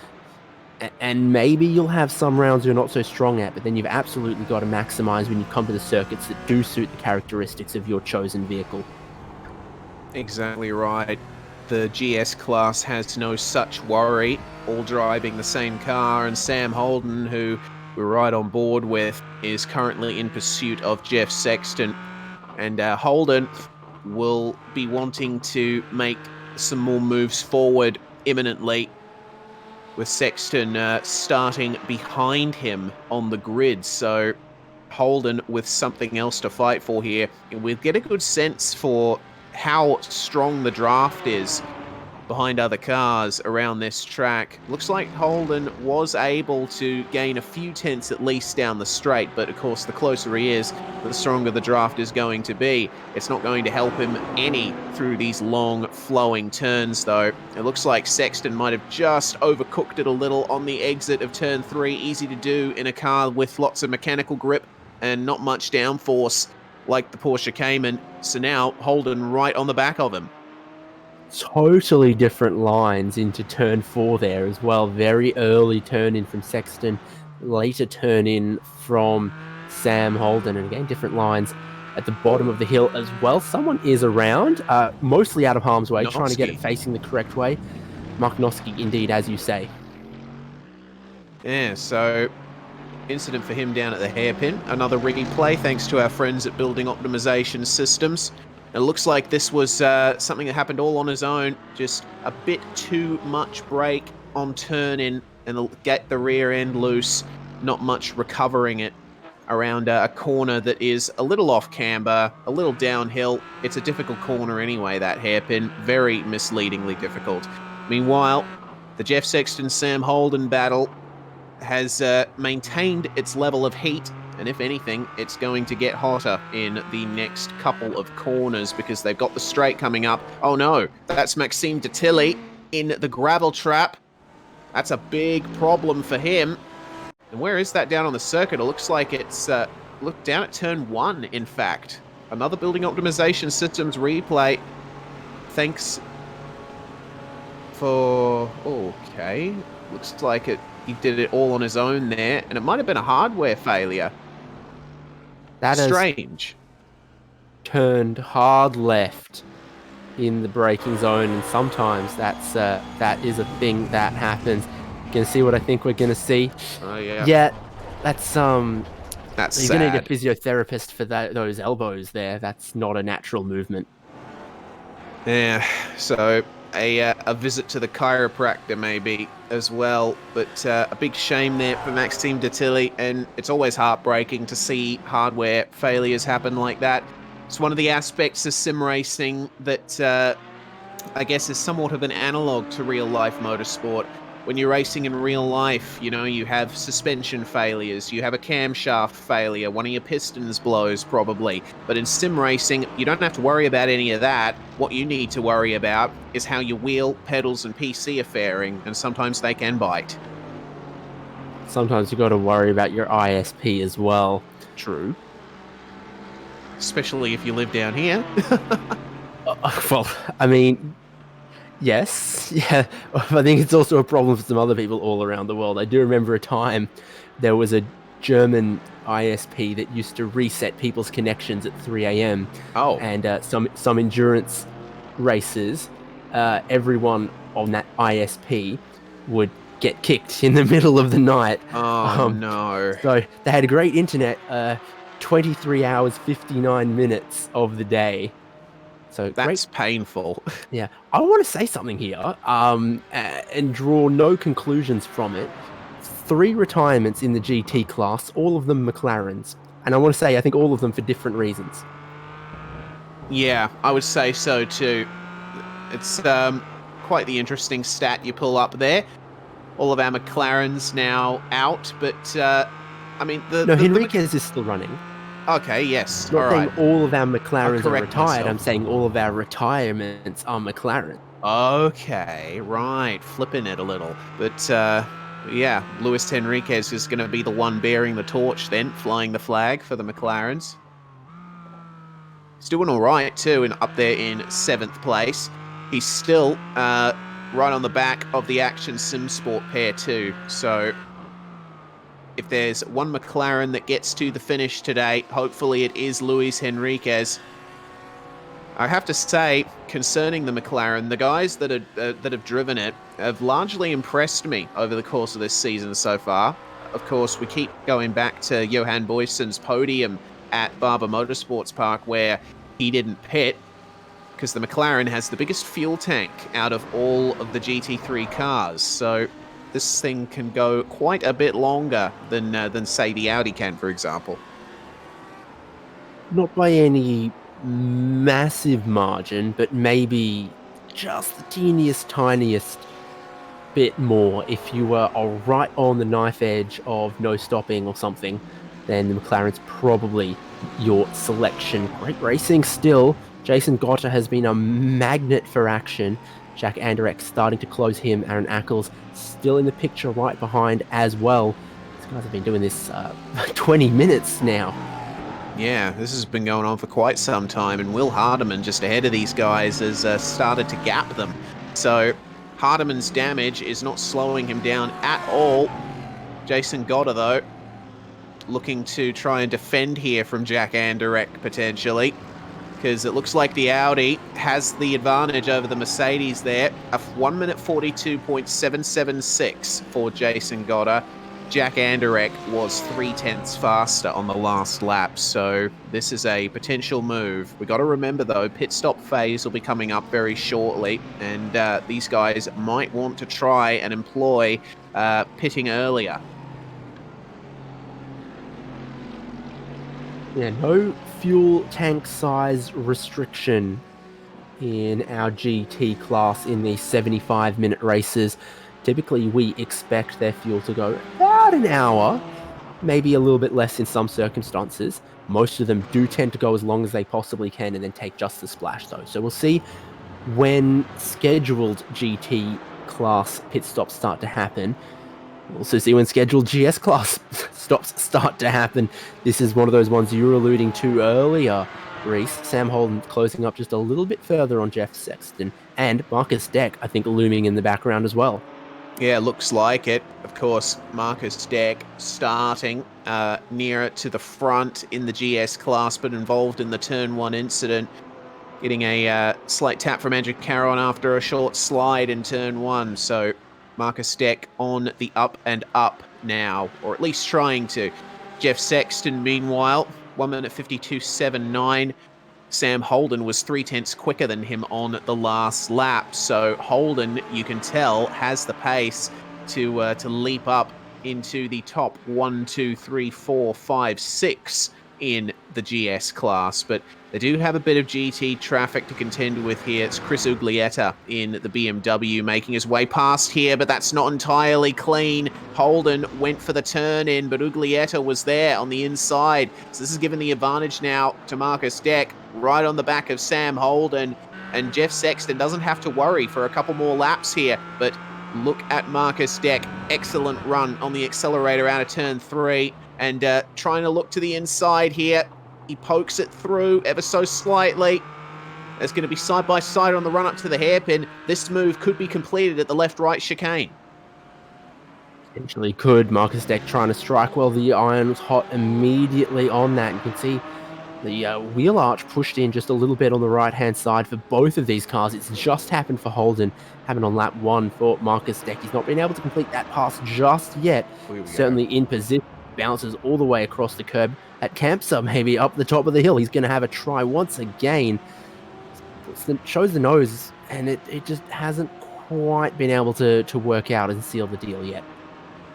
And maybe you'll have some rounds you're not so strong at, but then you've absolutely got to maximize when you come to the circuits that do suit the characteristics of your chosen vehicle. Exactly right. The GS class has no such worry, all driving the same car, and Sam Holden, who we're right on board with, is currently in pursuit of Jeff Sexton. And Holden will be wanting to make some more moves forward imminently, with Sexton starting behind him on the grid. So Holden with something else to fight for here. And we'll get a good sense for how strong the draft is behind other cars around this track. Looks like Holden was able to gain a few tenths at least down the straight, but of course the closer he is, the stronger the draft is going to be. It's not going to help him any through these long flowing turns though. It looks like Sexton might have just overcooked it a little on the exit of turn 3. Easy to do in a car with lots of mechanical grip and not much downforce like the Porsche Cayman. So now Holden right on the back of him. Totally different lines into turn 4 there as well. Very early turn in from Sexton, later turn in from Sam Holden, and again different lines at the bottom of the hill as well. Someone is around, mostly out of harm's way, trying to get it facing the correct way. Mark Noski, indeed, as you say. Yeah, so incident for him down at the hairpin. Another replay thanks to our friends at Building Optimization Systems. It looks like this was something that happened all on his own. Just a bit too much brake on turn in and get the rear end loose, not much recovering it around a corner that is a little off camber, a little downhill. It's a difficult corner anyway, that hairpin. Very misleadingly difficult. Meanwhile, the Jeff Sexton-Sam Holden battle has maintained its level of heat, and if anything, it's going to get hotter in the next couple of corners because they've got the straight coming up. Oh no, that's Maxime Detilly in the gravel trap. That's a big problem for him. And where is that down on the circuit? It looks like it's look down at turn 1, in fact. Another building optimization systems replay. Thanks for... Okay. Looks like he did it all on his own there. And it might have been a hardware failure. That is strange. Turned hard left in the braking zone, and sometimes that is a thing that happens. Gonna see what I think we're gonna see. Oh yeah. Yeah, that's That's you're sad. gonna need a physiotherapist for those elbows there. That's not a natural movement. Yeah. So a visit to the chiropractor maybe as well, but a big shame there for Maxime Detilly, and it's always heartbreaking to see hardware failures happen like that. It's one of the aspects of sim racing that I guess is somewhat of an analog to real life motorsport. When you're racing in real life, you know, you have suspension failures, you have a camshaft failure, one of your pistons blows probably. But in sim racing, you don't have to worry about any of that. What you need to worry about is how your wheel, pedals, and PC are faring, and sometimes they can bite. Sometimes you got to worry about your ISP as well. True. Especially if you live down here. Well, I mean, yes, yeah. I think it's also a problem for some other people all around the world. I do remember a time there was a German ISP that used to reset people's connections at 3 a.m. Oh. And some endurance races, everyone on that ISP would get kicked in the middle of the night. Oh, no. So they had a great internet, 23 hours, 59 minutes of the day. So that's painful. Yeah, I want to say something here, and draw no conclusions from it. 3 retirements in the GT class, all of them McLarens, and I want to say I think all of them for different reasons. Yeah, I would say so too. It's quite the interesting stat you pull up there. All of our McLarens now out, but I mean Henriquez is still running. Okay, yes. Not all saying right. all of our McLarens are retired. Myself. I'm saying all of our retirements are McLaren. Okay, right. Flipping it a little. But, yeah, Luis Henriquez is going to be the one bearing the torch then, flying the flag for the McLarens. He's doing all right, too, and up there in 7th place. He's still right on the back of the Action Sim Sport pair, too. So if there's one McLaren that gets to the finish today, hopefully it is Luis Henriquez. I have to say, concerning the McLaren, the guys that have driven it have largely impressed me over the course of this season so far. Of course, we keep going back to Johan Boysen's podium at Barber Motorsports Park, where he didn't pit, because the McLaren has the biggest fuel tank out of all of the GT3 cars. So this thing can go quite a bit longer than say the Audi can, for example. Not by any massive margin, but maybe just the tiniest bit more. If you were right on the knife edge of no stopping or something, then the McLaren's probably your selection. Great racing still. Jason Gotter has been a magnet for action. Jack Anderek starting to close him. Aaron Ackles still in the picture right behind as well. These guys have been doing this 20 minutes now. Yeah, this has been going on for quite some time, and Will Hardeman, just ahead of these guys, has started to gap them. So Hardeman's damage is not slowing him down at all. Jason Gotter, though, looking to try and defend here from Jack Anderek, potentially, because it looks like the Audi has the advantage over the Mercedes there. A 1 minute 42.776 for Jason Gotter. Jack Anderek was 3/10 faster on the last lap, so this is a potential move. We got to remember, though, pit stop phase will be coming up very shortly, and these guys might want to try and employ pitting earlier. Yeah, no fuel tank size restriction in our GT class in these 75-minute races. Typically, we expect their fuel to go about an hour, maybe a little bit less in some circumstances. Most of them do tend to go as long as they possibly can and then take just the splash, though. So we'll see when scheduled GT class pit stops start to happen. We'll also see when scheduled GS class stops start to happen. This is one of those ones you were alluding to earlier, Reese. Sam Holden closing up just a little bit further on Jeff Sexton, and Marcus Deck, I think, looming in the background as well. Yeah, looks like it. Of course, Marcus Deck starting nearer to the front in the GS class, but involved in the Turn 1 incident. Getting a slight tap from Andrew Caron after a short slide in Turn 1. So Marcus Deck on the up and up now, or at least trying to. Jeff Sexton, meanwhile, 1 minute 52.79. Sam Holden was 3/10 quicker than him on the last lap. So Holden, you can tell, has the pace to leap up into the top 1, 2, 3, 4, 5, 6 in the GS class. But they do have a bit of GT traffic to contend with here. It's Chris Uglietta in the BMW making his way past here, but that's not entirely clean. Holden went for the turn in, but Uglietta was there on the inside. So this is giving the advantage now to Marcus Deck, right on the back of Sam Holden. And Jeff Sexton doesn't have to worry for a couple more laps here, but look at Marcus Deck. Excellent run on the accelerator out of turn 3. And trying to look to the inside here. He pokes it through ever so slightly. There's going to be side by side on the run up to the hairpin. This move could be completed at the left-right chicane. Potentially could. Marcus Deck trying to strike while the iron was hot immediately on that. You can see the wheel arch pushed in just a little bit on the right-hand side for both of these cars. It's just happened for Holden, happened on lap 1 for Marcus Deck. He's not been able to complete that pass just yet. Certainly in position. Bounces all the way across the curb at Campsa, maybe up the top of the hill. He's going to have a try once again. Shows the nose, and it just hasn't quite been able to work out and seal the deal yet.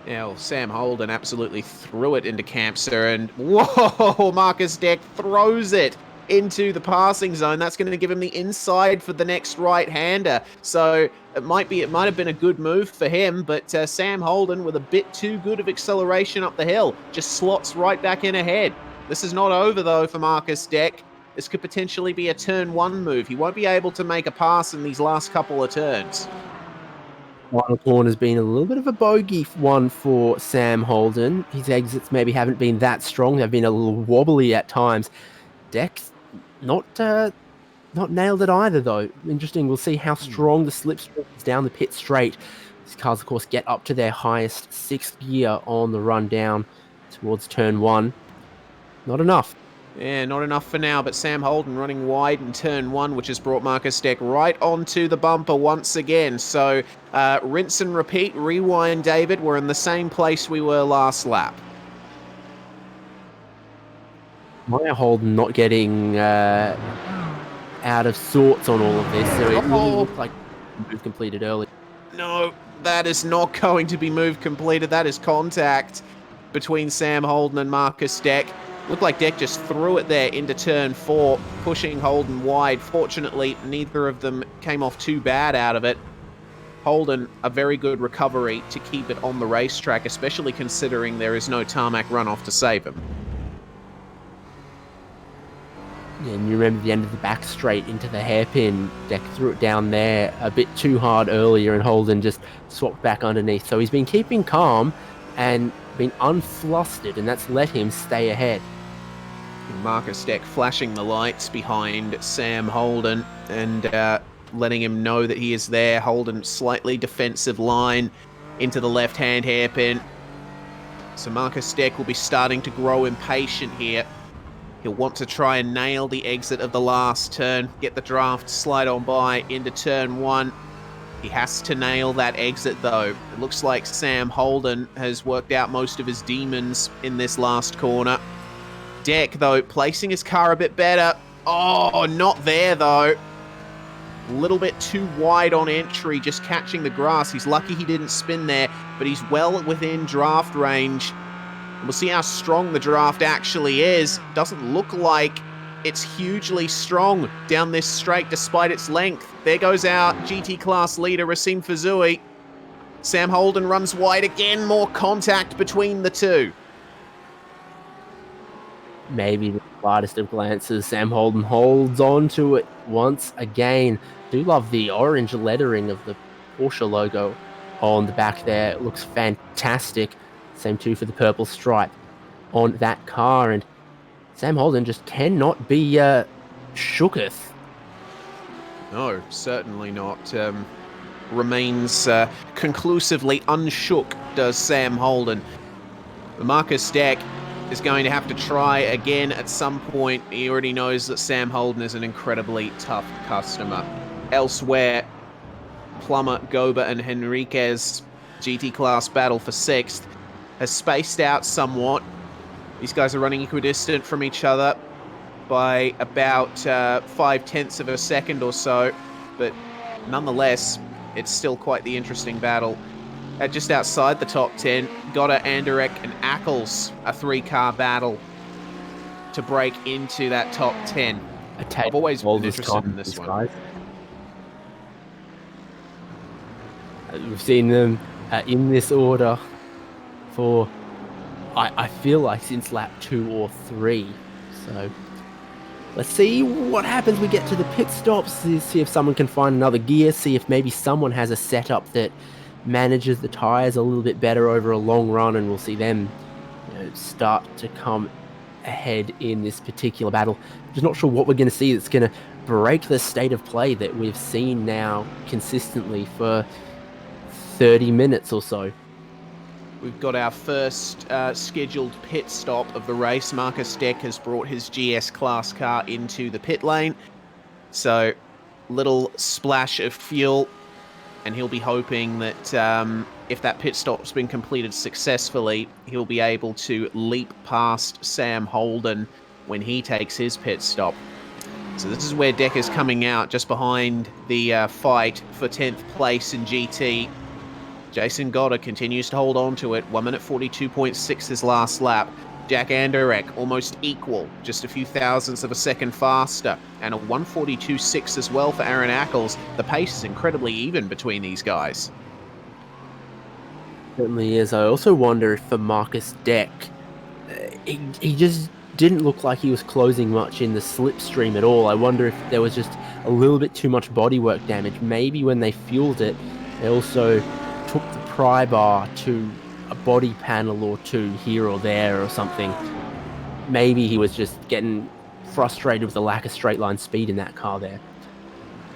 Yeah, well, Sam Holden absolutely threw it into Campsa, and whoa, Marcus Deck throws it into the passing zone. That's going to give him the inside for the next right-hander. So it might have been a good move for him, but Sam Holden, with a bit too good of acceleration up the hill, just slots right back in ahead. This is not over, though, for Marcus Deck. This could potentially be a turn 1 move. He won't be able to make a pass in these last couple of turns. Final corner's been a little bit of a bogey one for Sam Holden. His exits maybe haven't been that strong. They've been a little wobbly at times. Deck's not nailed it either, though. Interesting. We'll see how strong the slipstream is down the pit straight. These cars, of course, get up to their highest 6th gear on the run down towards turn 1. Not enough. Yeah, not enough for now, but Sam Holden running wide in turn 1, which has brought Marcus Deck right onto the bumper once again. So rinse and repeat, rewind, David. We're in the same place we were last lap. Maya Holden not getting out of sorts on all of this, so it really looked like move completed early. No, that is not going to be move completed. That is contact between Sam Holden and Marcus Deck. Looked like Deck just threw it there into turn 4, pushing Holden wide. Fortunately, neither of them came off too bad out of it. Holden, a very good recovery to keep it on the racetrack, especially considering there is no tarmac runoff to save him. Yeah, and you remember the end of the back straight into the hairpin. Deck threw it down there a bit too hard earlier, and Holden just swapped back underneath. So he's been keeping calm and been unflustered, and that's let him stay ahead. Marcus Deck flashing the lights behind Sam Holden and letting him know that he is there. Holden slightly defensive line into the left-hand hairpin. So Marcus Deck will be starting to grow impatient here. He'll want to try and nail the exit of the last turn, get the draft slide on by into turn 1. He has to nail that exit, though. It looks like Sam Holden has worked out most of his demons in this last corner. Deck, though, placing his car a bit better. Oh, not there, though. A little bit too wide on entry, just catching the grass. He's lucky he didn't spin there, but he's well within draft range. We'll see how strong the draft actually is. Doesn't look like it's hugely strong down this straight despite its length. There goes our GT class leader, Racine Fazui. Sam Holden runs wide again, more contact between the two. Maybe the slightest of glances. Sam Holden holds on to it once again. Do love the orange lettering of the Porsche logo on the back there. It looks fantastic. Same too for the purple stripe on that car. And Sam Holden just cannot be shooketh. No, certainly not. Remains conclusively unshook, does Sam Holden. Marcus Deck is going to have to try again at some point. He already knows that Sam Holden is an incredibly tough customer. Elsewhere, Plummer, Goba, and Henriquez GT class battle for 6th has spaced out somewhat. These guys are running equidistant from each other by about 0.5 of a second or so, but nonetheless, it's still quite the interesting battle. Just outside the top 10, Goddard, Anderek, and Ackles, a 3-car battle to break into that top 10. I've always been interested in this one. Guys. We've seen them in this order for, I feel like, since lap 2 or 3. So let's see what happens. We get to the pit stops, see if someone can find another gear, see if maybe someone has a setup that manages the tyres a little bit better over a long run, and we'll see them start to come ahead in this particular battle. Just not sure what we're going to see that's going to break the state of play that we've seen now consistently for 30 minutes or so. We've got our first scheduled pit stop of the race. Marcus Deck has brought his GS class car into the pit lane. So, little splash of fuel, and he'll be hoping that if that pit stop's been completed successfully, he'll be able to leap past Sam Holden when he takes his pit stop. So this is where Deck is coming out, just behind the fight for 10th place in GT. Jason Goddard continues to hold on to it. 1 minute 42.6 his last lap. Jack Anderek almost equal, just a few thousandths of a second faster. And a 142.6 as well for Aaron Ackles. The pace is incredibly even between these guys. Certainly is. I also wonder if for Marcus Deck, he just didn't look like he was closing much in the slipstream at all. I wonder if there was just a little bit too much bodywork damage. Maybe when they fueled it, they also took the pry bar to a body panel or two here or there or something. Maybe he was just getting frustrated with the lack of straight line speed in that car there.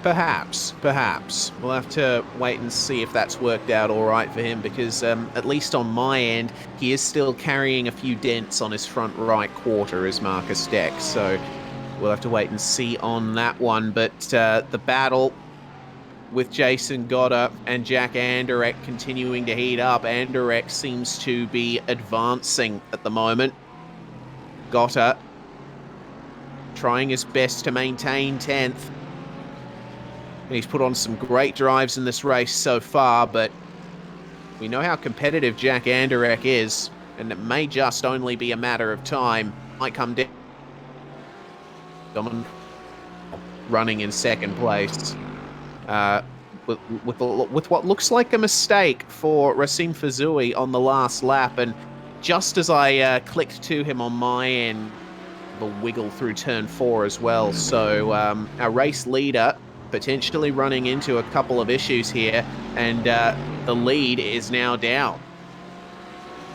Perhaps. We'll have to wait and see if that's worked out all right for him, because at least on my end, he is still carrying a few dents on his front right quarter as Marcus Deck. So we'll have to wait and see on that one. But the battle with Jason Goddard and Jack Anderek continuing to heat up. Anderek seems to be advancing at the moment. Goddard trying his best to maintain 10th. And he's put on some great drives in this race so far, but we know how competitive Jack Anderek is, and it may just only be a matter of time. Might come down running in second place. With what looks like a mistake for Racine Fazui on the last lap, and just as I clicked to him on my end, the wiggle through turn 4 as well. So our race leader potentially running into a couple of issues here, and the lead is now down.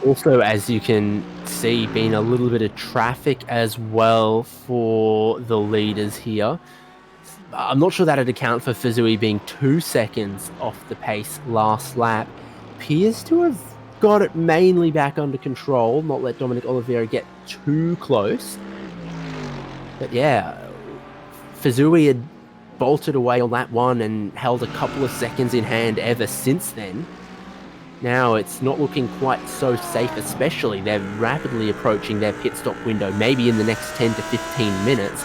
Also, as you can see, been a little bit of traffic as well for the leaders here. I'm not sure that'd account for Fazui being 2 seconds off the pace last lap. Appears to have got it mainly back under control, not let Dominic Oliveira get too close. But yeah, Fazui had bolted away on lap 1 and held a couple of seconds in hand ever since then. Now it's not looking quite so safe, especially they're rapidly approaching their pit stop window, maybe in the next 10 to 15 minutes.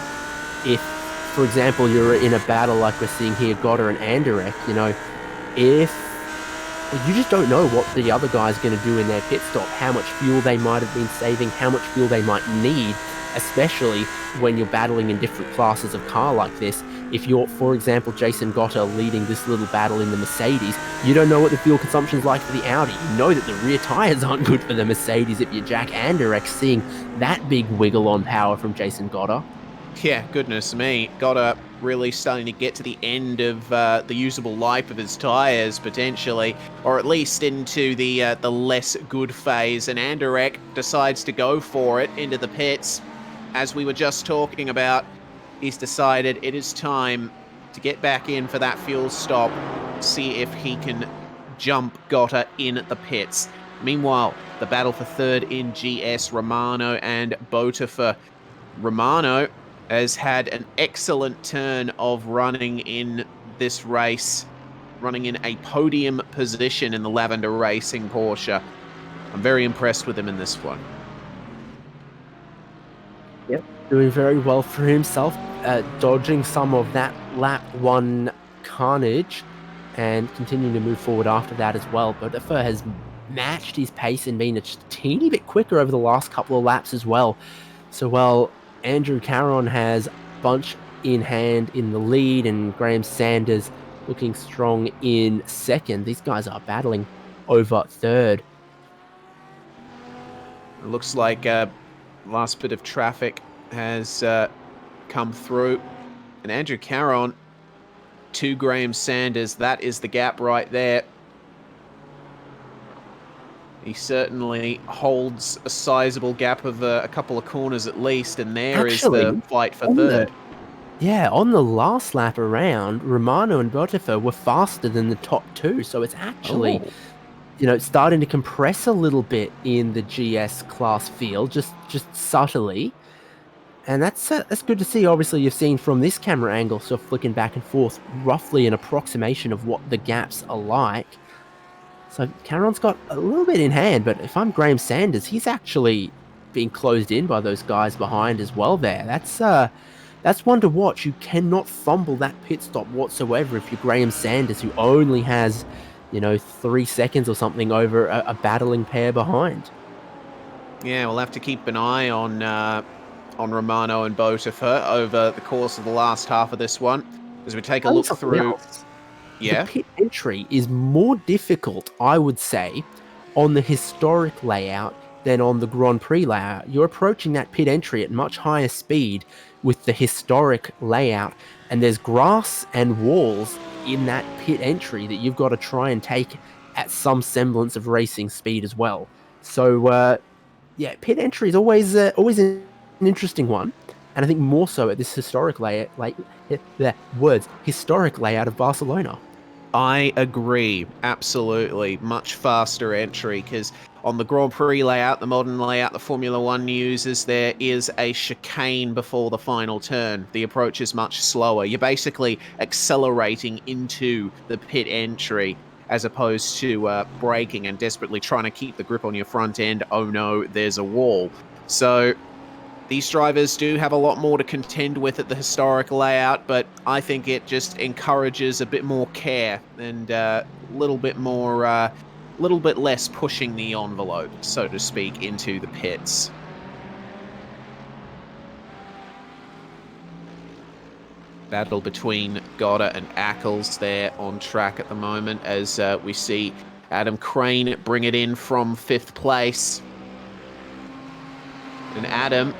If, for example, you're in a battle like we're seeing here, Goddard and Anderek, you know, you just don't know what the other guy's going to do in their pit stop, how much fuel they might have been saving, how much fuel they might need, especially when you're battling in different classes of car like this. If you're, for example, Jason Gotter leading this little battle in the Mercedes, you don't know what the fuel consumption is like for the Audi. You know that the rear tyres aren't good for the Mercedes if you're Jack Anderek seeing that big wiggle on power from Jason Gotter. Yeah, goodness me. Goddard really starting to get to the end of the usable life of his tyres, potentially, or at least into the less good phase, and Anderek decides to go for it into the pits. As we were just talking about, he's decided it is time to get back in for that fuel stop, see if he can jump Gotter in the pits. Meanwhile, the battle for third in GS, Romano and Botifer. Romano has had an excellent turn of running in this race, running in a podium position in the Lavender Racing Porsche. I'm very impressed with him in this one. Yep, doing very well for himself, dodging some of that lap 1 carnage and continuing to move forward after that as well. Botifer has matched his pace and been a teeny bit quicker over the last couple of laps as well. So while Andrew Caron has bunch in hand in the lead and Graham Sanders looking strong in second, these guys are battling over third. It looks like last bit of traffic has come through. And Andrew Caron to Graham Sanders, that is the gap right there. He certainly holds a sizable gap of a couple of corners at least, and there Actually, is the fight for third. On the last lap around, Romano and Botifer were faster than the top two, so it's actually, starting to compress a little bit in the GS class field, just subtly. And that's good to see. Obviously, you've seen from this camera angle, so flicking back and forth, roughly an approximation of what the gaps are like. So Caron's got a little bit in hand, but if I'm Graham Sanders, he's actually being closed in by those guys behind as well there. That's one to watch. You cannot fumble that pit stop whatsoever if you're Graham Sanders, who only has, 3 seconds or something over a battling pair behind. Yeah, we'll have to keep an eye on Romano and Botifer over the course of the last half of this one, as we take a look through. Yeah. The pit entry is more difficult, I would say, on the historic layout than on the Grand Prix layout. You're approaching that pit entry at much higher speed with the historic layout, and there's grass and walls in that pit entry that you've got to try and take at some semblance of racing speed as well. So, pit entry is always an interesting one, and I think more so at this historic layout, historic layout of Barcelona. I agree, absolutely. Much faster entry, because on the Grand Prix layout, the modern layout the Formula One uses, there is a chicane before the final turn. The approach is much slower. You're basically accelerating into the pit entry, as opposed to braking and desperately trying to keep the grip on your front end. Oh no, there's a wall. So these drivers do have a lot more to contend with at the historic layout, but I think it just encourages a bit more care and a little bit less pushing the envelope, so to speak, into the pits. Battle between Goddard and Ackles there on track at the moment, as we see Adam Crane bring it in from 5th place. And Adam,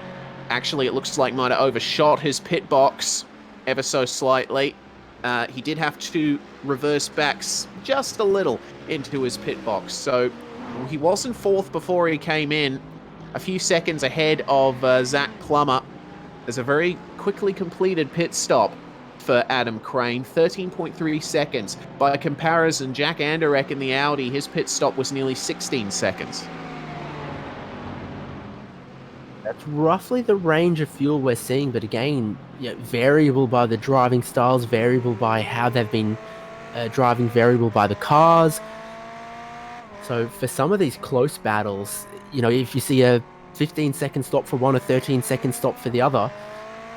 actually, it looks like might have overshot his pit box ever so slightly. He did have to reverse back just a little into his pit box. So he was in 4th before he came in, a few seconds ahead of Zach Plummer. There's a very quickly completed pit stop for Adam Crane, 13.3 seconds. By comparison, Jack Anderek in the Audi, his pit stop was nearly 16 seconds. It's roughly the range of fuel we're seeing, but again, variable by the driving styles, variable by how they've been driving, variable by the cars. So for some of these close battles, if you see a 15-second stop for one, a 13-second stop for the other,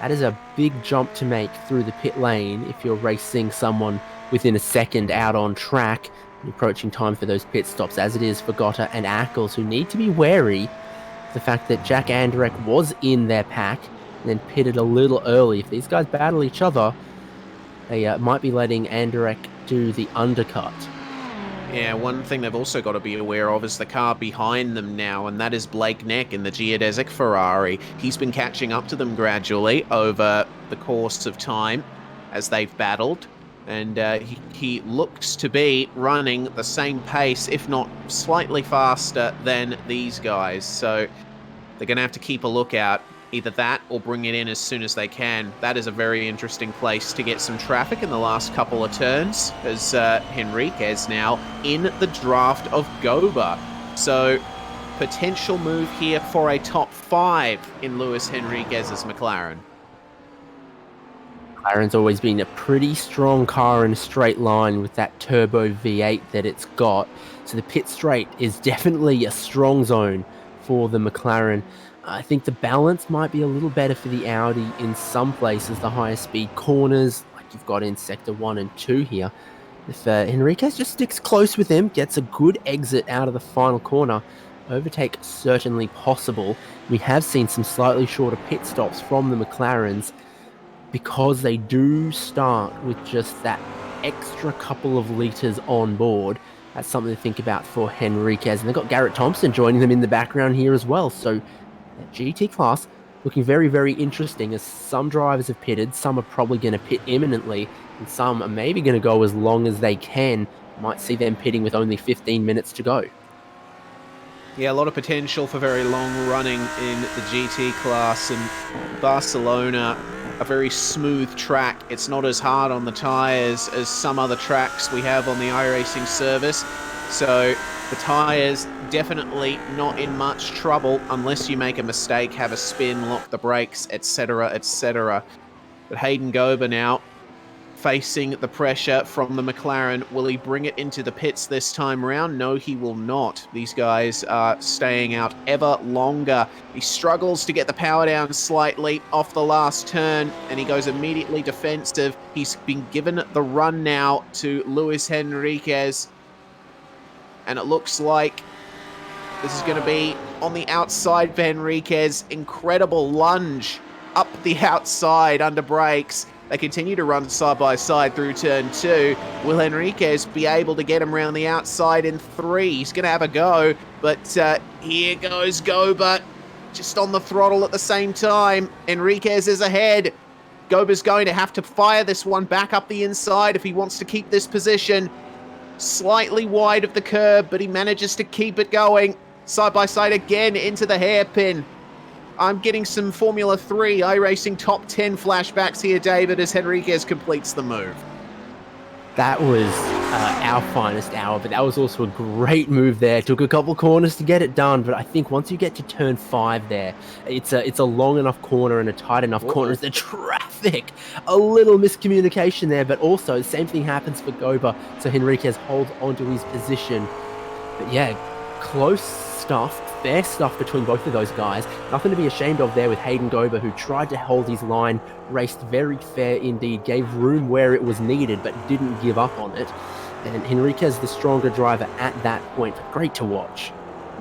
that is a big jump to make through the pit lane if you're racing someone within a second out on track, approaching time for those pit stops, as it is for Gotta and Ackles, who need to be wary of the fact that Jack Anderek was in their pack and then pitted a little early. If these guys battle each other, they might be letting Anderek do the undercut. Yeah, one thing they've also got to be aware of is the car behind them now, and that is Blake Neck in the Geodesic Ferrari. He's been catching up to them gradually over the course of time as they've battled, and he looks to be running the same pace, if not slightly faster than these guys. So they're going to have to keep a lookout. Either that or bring it in as soon as they can. That is a very interesting place to get some traffic in the last couple of turns, as Henriquez now in the draft of Goba. So potential move here for a top 5 in Luis Henriquez's McLaren. McLaren's always been a pretty strong car in a straight line with that turbo V8 that it's got. So the pit straight is definitely a strong zone for the McLaren. I think the balance might be a little better for the Audi in some places, the higher speed corners, like you've got in Sector 1 and 2 here. If Henriquez just sticks close with him, gets a good exit out of the final corner, overtake certainly possible. We have seen some slightly shorter pit stops from the McLarens because they do start with just that extra couple of litres on board. That's something to think about for Henriquez. And they've got Garrett Thompson joining them in the background here as well. So that GT class looking very, very interesting, as some drivers have pitted, some are probably going to pit imminently, and some are maybe going to go as long as they can. Might see them pitting with only 15 minutes to go. Yeah, a lot of potential for very long running in the GT class, and Barcelona, a very smooth track. It's not as hard on the tyres as some other tracks we have on the iRacing service, so the tyres definitely not in much trouble unless you make a mistake, have a spin, lock the brakes, etc, etc. But Hayden Goba now facing the pressure from the McLaren. Will he bring it into the pits this time around? No, he will not. These guys are staying out ever longer. He struggles to get the power down slightly off the last turn, and he goes immediately defensive. He's been given the run now to Luis Henriquez, and it looks like this is going to be on the outside for Henriquez. Incredible lunge up the outside under brakes. They continue to run side by side through turn 2. Will Henriquez be able to get him around the outside in 3? He's going to have a go, but here goes Goba, just on the throttle at the same time. Henriquez is ahead. Goba's going to have to fire this one back up the inside if he wants to keep this position. Slightly wide of the curb, but he manages to keep it going. Side by side again into the hairpin. I'm getting some Formula 3 iRacing top 10 flashbacks here, David, as Henriquez completes the move. That was our finest hour, but that was also a great move there. Took a couple corners to get it done, but I think once you get to turn 5 there, it's a long enough corner and a tight enough corner as the traffic. A little miscommunication there, but also the same thing happens for Goba, so Henriquez holds onto his position. But yeah, close stuff, fair stuff between both of those guys. Nothing to be ashamed of there with Hayden Goba, who tried to hold his line, raced very fair indeed, gave room where it was needed, but didn't give up on it. And Henriquez, the stronger driver at that point. Great to watch.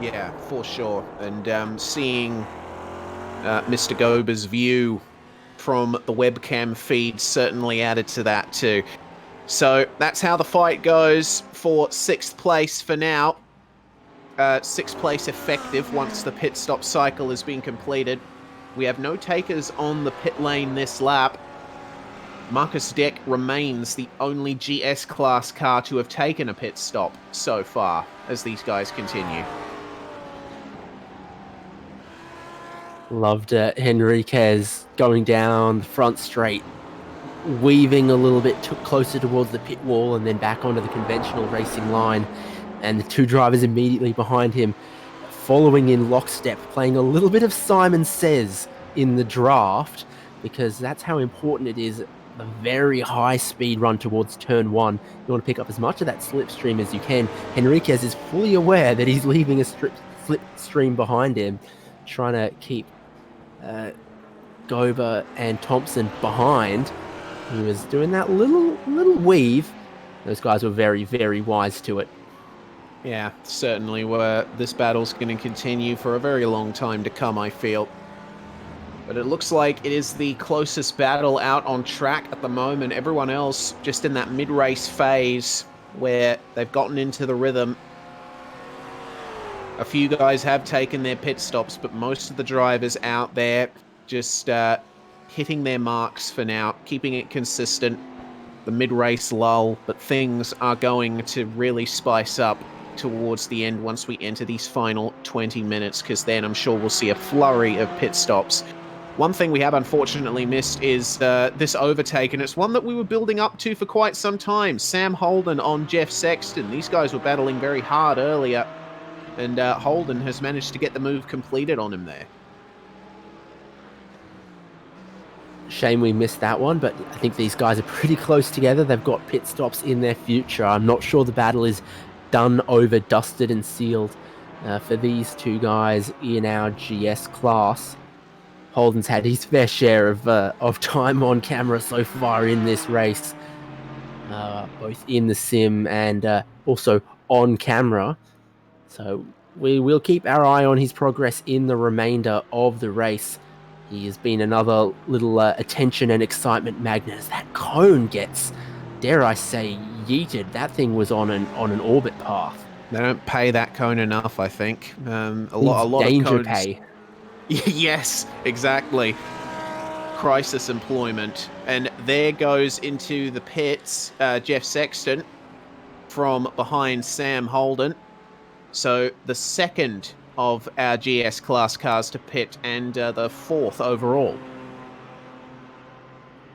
Yeah, for sure. And seeing Mr. Goba's view from the webcam feed certainly added to that too. So that's how the fight goes for 6th place for now. 6th place effective once the pit stop cycle has been completed. We have no takers on the pit lane this lap. Marcus Deck remains the only GS class car to have taken a pit stop so far as these guys continue. Loved Henriquez going down the front straight, weaving a little bit closer towards the pit wall and then back onto the conventional racing line. And the two drivers immediately behind him following in lockstep, playing a little bit of Simon Says in the draft, because that's how important it is. A very high speed run towards turn 1. You want to pick up as much of that slipstream as you can. Henriquez is fully aware that he's leaving a slipstream behind him, trying to keep Gober and Thompson behind. He was doing that little weave. Those guys were very, very wise to it. Yeah, certainly were. This battle's going to continue for a very long time to come, I feel. But it looks like it is the closest battle out on track at the moment. Everyone else just in that mid-race phase where they've gotten into the rhythm. A few guys have taken their pit stops, but most of the drivers out there just hitting their marks for now, keeping it consistent. The mid-race lull, but things are going to really spice up towards the end once we enter these final 20 minutes, because then I'm sure we'll see a flurry of pit stops. One thing we have unfortunately missed is this overtake, and it's one that we were building up to for quite some time. Sam Holden on Jeff Sexton. These guys were battling very hard earlier, and Holden has managed to get the move completed on him there. Shame we missed that one, but I think these guys are pretty close together. They've got pit stops in their future. I'm not sure the battle is done, over, dusted, and sealed for these two guys in our GS class. Holden's had his fair share of time on camera so far in this race, both in the sim and also on camera. So we will keep our eye on his progress in the remainder of the race. He has been another little attention and excitement magnet as that cone gets, dare I say, yeeted. That thing was on an orbit path. They don't pay that cone enough, I think. A lot danger of cones. pay. Yes, exactly. Crisis employment. And there goes into the pits Jeff Sexton from behind Sam Holden. So the second of our GS class cars to pit, and the fourth overall.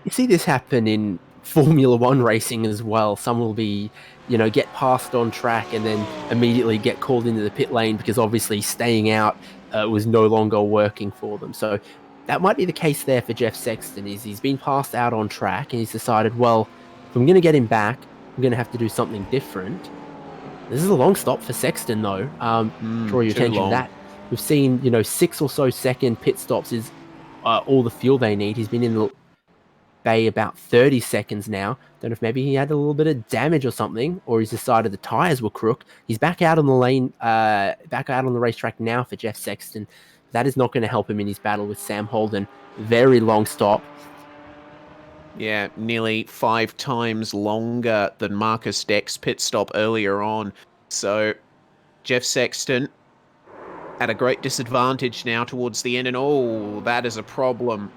You see this happen in Formula One racing as well. Some will be, get passed on track and then immediately get called into the pit lane because obviously staying out was no longer working for them. So that might be the case there for Jeff Sexton. He's been passed out on track and he's decided, well, if I'm going to get him back, I'm going to have to do something different. This is a long stop for Sexton, though. Draw your attention to that. We've seen, 6 or so second pit stops is all the fuel they need. He's been in the bay about 30 seconds now. Don't know if maybe he had a little bit of damage or something, or he's decided the tires were crook. He's back out on the lane, back out on the racetrack now for Jeff Sexton. That is not going to help him in his battle with Sam Holden. Very long stop. Yeah, nearly 5 times longer than Marcus Deck's pit stop earlier on. So Jeff Sexton at a great disadvantage now towards the end. And oh, that is a problem.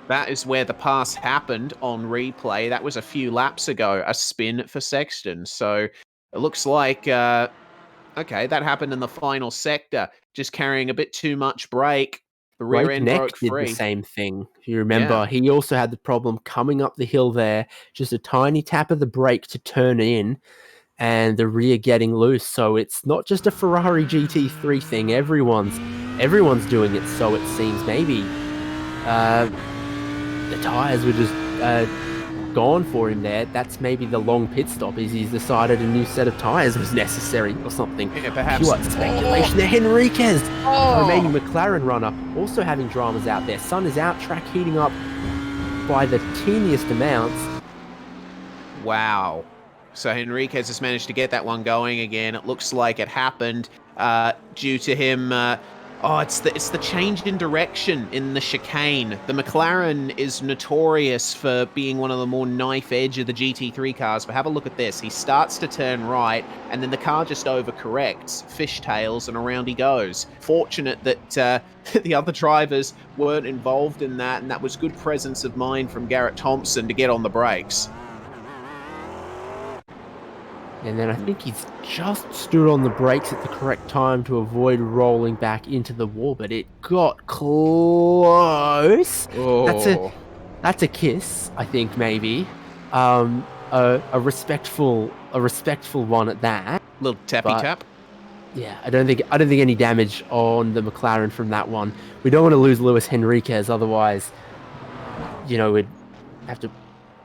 That is where the pass happened on replay. That was a few laps ago, a spin for Sexton. So it looks like, okay, that happened in the final sector. Just carrying a bit too much brake. The rear end broke free. Did the same thing. If you remember, he also had the problem coming up the hill there. Just a tiny tap of the brake to turn in and the rear getting loose. So it's not just a Ferrari GT3 thing. Everyone's doing it, so it seems. Maybe the tires were just gone for him there. That's maybe the long pit stop, is he's decided a new set of tires was necessary or something. Yeah, perhaps. Pure speculation there. Henriquez, remaining McLaren runner, also having dramas out there. Sun is out, track heating up by the teeniest amounts. Wow. So Henriquez has managed to get that one going again. It looks like it happened due to him... it's the change in direction in the chicane. The McLaren is notorious for being one of the more knife edge of the GT3 cars, but have a look at this. He starts to turn right, and then the car just overcorrects, fishtails, and around he goes. Fortunate that the other drivers weren't involved in that, and that was good presence of mind from Garrett Thompson to get on the brakes. And then I think he's just stood on the brakes at the correct time to avoid rolling back into the wall, but it got close. Oh. That's a kiss, I think, maybe. A respectful one at that. Little tappy tap. Yeah, I don't think any damage on the McLaren from that one. We don't want to lose Luis Henriquez, otherwise, we'd have to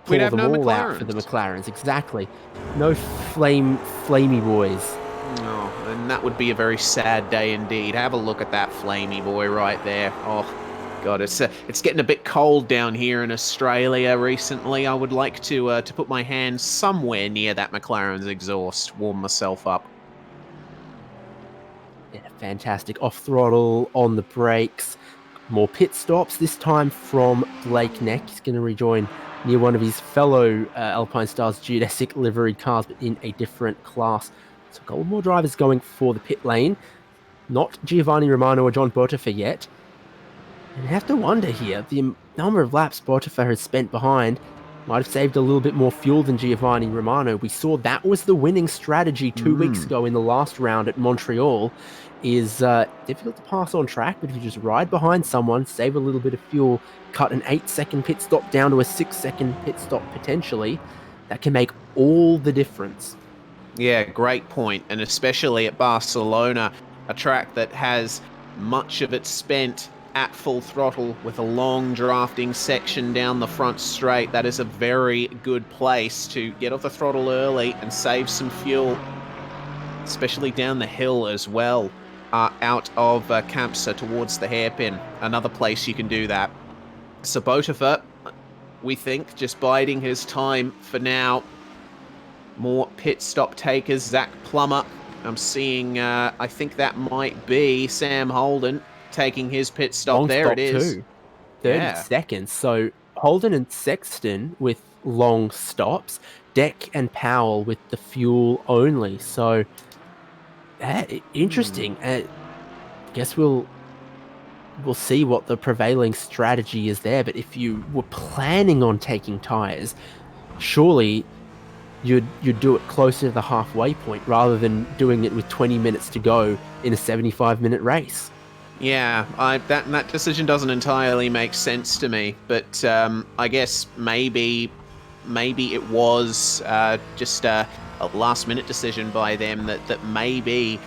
We'd pull have them no all out for the McLarens. McLarens. Exactly. No flamey boys. No, and that would be a very sad day indeed. Have a look at that flamey boy right there. Oh, God, it's getting a bit cold down here in Australia recently. I would like to put my hand somewhere near that McLaren's exhaust, warm myself up. Yeah, fantastic. Off throttle, on the brakes. More pit stops, this time from Blake Neck. He's going to rejoin near one of his fellow Alpine Stars Geodesic livery cars, but in a different class. So a couple more drivers going for the pit lane. Not Giovanni Romano or John Botifer yet. And you have to wonder here, the number of laps Botifer has spent behind might have saved a little bit more fuel than Giovanni Romano. We saw that was the winning strategy 2 weeks ago in the last round at Montreal. Is difficult to pass on track, but if you just ride behind someone, save a little bit of fuel, cut an 8-second pit stop down to a 6-second pit stop potentially, that can make all the difference. Yeah, great point. And especially at Barcelona, a track that has much of it spent at full throttle with a long drafting section down the front straight. That is a very good place to get off the throttle early and save some fuel, especially down the hill as well, out of Campsa towards the hairpin. Another place you can do that. So Botifer, we think, just biding his time for now. More pit stop takers. Zach Plummer. I'm seeing, I think that might be Sam Holden taking his pit stop. Long there stop it is. Too. 30 seconds. So Holden and Sexton with long stops. Deck and Powell with the fuel only. So interesting. I guess we'll see what the prevailing strategy is there. But if you were planning on taking tyres, surely you'd do it closer to the halfway point rather than doing it with 20 minutes to go in a 75-minute race. Yeah, that decision doesn't entirely make sense to me, but I guess maybe it was just a last-minute decision by them that maybe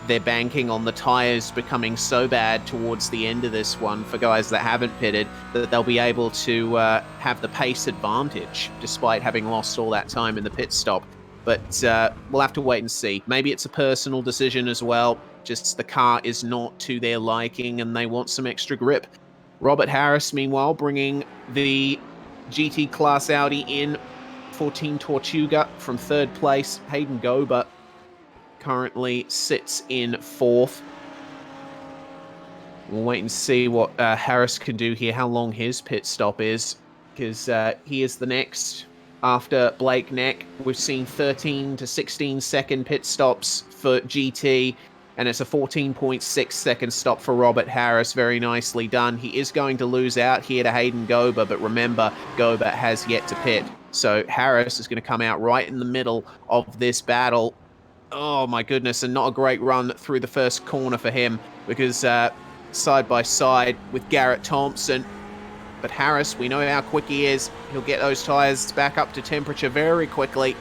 they're banking on the tyres becoming so bad towards the end of this one for guys that haven't pitted that they'll be able to have the pace advantage despite having lost all that time in the pit stop. But we'll have to wait and see. Maybe it's a personal decision as well. Just the car is not to their liking and they want some extra grip. Robert Harris, meanwhile, bringing the GT Class Audi in for Team Tortuga from third place. Hayden Gober currently sits in fourth. We'll wait and see what Harris can do here, how long his pit stop is, because he is the next after Blake Neck. We've seen 13 to 16 second pit stops for GT, and it's a 14.6 second stop for Robert Harris. Very nicely done. He is going to lose out here to Hayden Gober, but remember, Gober has yet to pit. So Harris is going to come out right in the middle of this battle. Oh my goodness, and not a great run through the first corner for him, because side by side with Garrett Thompson. But Harris, we know how quick he is. He'll get those tyres back up to temperature very quickly,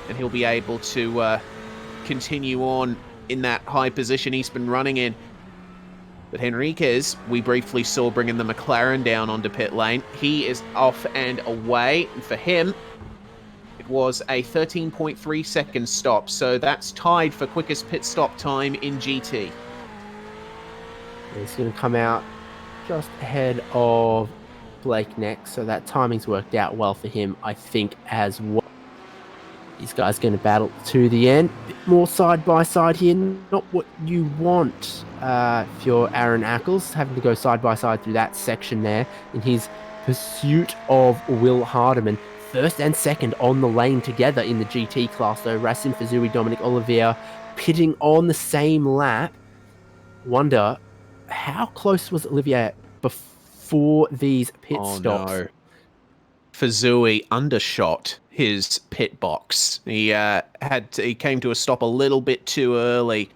and he'll be able to continue on in that high position he's been running in. But Henriquez, we briefly saw bringing the McLaren down onto pit lane. He is off and away, and for him, it was a 13.3 second stop, so that's tied for quickest pit stop time in GT. He's going to come out just ahead of Blake Neck, so that timing's worked out well for him, I think, as well. These guys going to battle to the end. A bit more side by side here. Not what you want if you're Aaron Ackles, having to go side by side through that section there in his pursuit of Will Hardiman. First and second on the lane together in the GT class, though. Racing Fazui, Dominic Oliveira pitting on the same lap. Wonder, how close was Olivier before these pit stops? No. Fazui undershot his pit box. He came to a stop a little bit too early.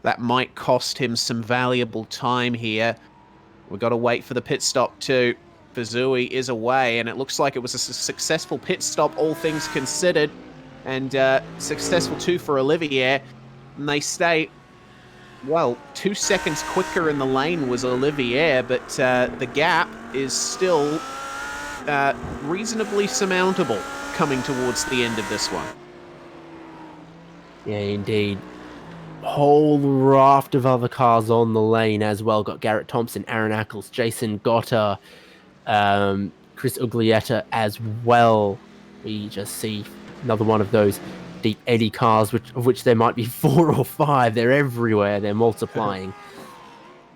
That might cost him some valuable time here. We've got to wait for the pit stop too. Fazui is away, and it looks like it was a successful pit stop, all things considered, and successful too for Olivier. And they stay well, 2 seconds quicker in the lane was Olivier, but the gap is still reasonably surmountable coming towards the end of this one. Yeah, indeed. Whole raft of other cars on the lane as well. Got Garrett Thompson, Aaron Ackles, Jason Gotter, Chris Uglietta as well. We just see another one of those deep eddy cars, of which there might be 4 or 5. They're everywhere. They're multiplying.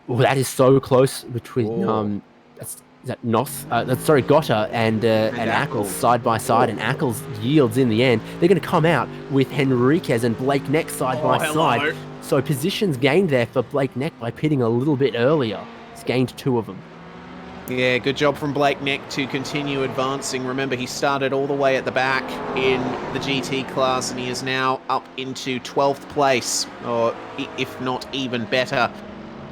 That is so close between is that Noth? Sorry, Gotter and Ackles side by side, and Ackles yields in the end. They're going to come out with Henriquez and Blake Neck side by side. So positions gained there for Blake Neck by pitting a little bit earlier. He's gained 2 of them. Yeah, good job from Blake Neck to continue advancing. Remember, he started all the way at the back in the GT class, and he is now up into 12th place, or if not even better.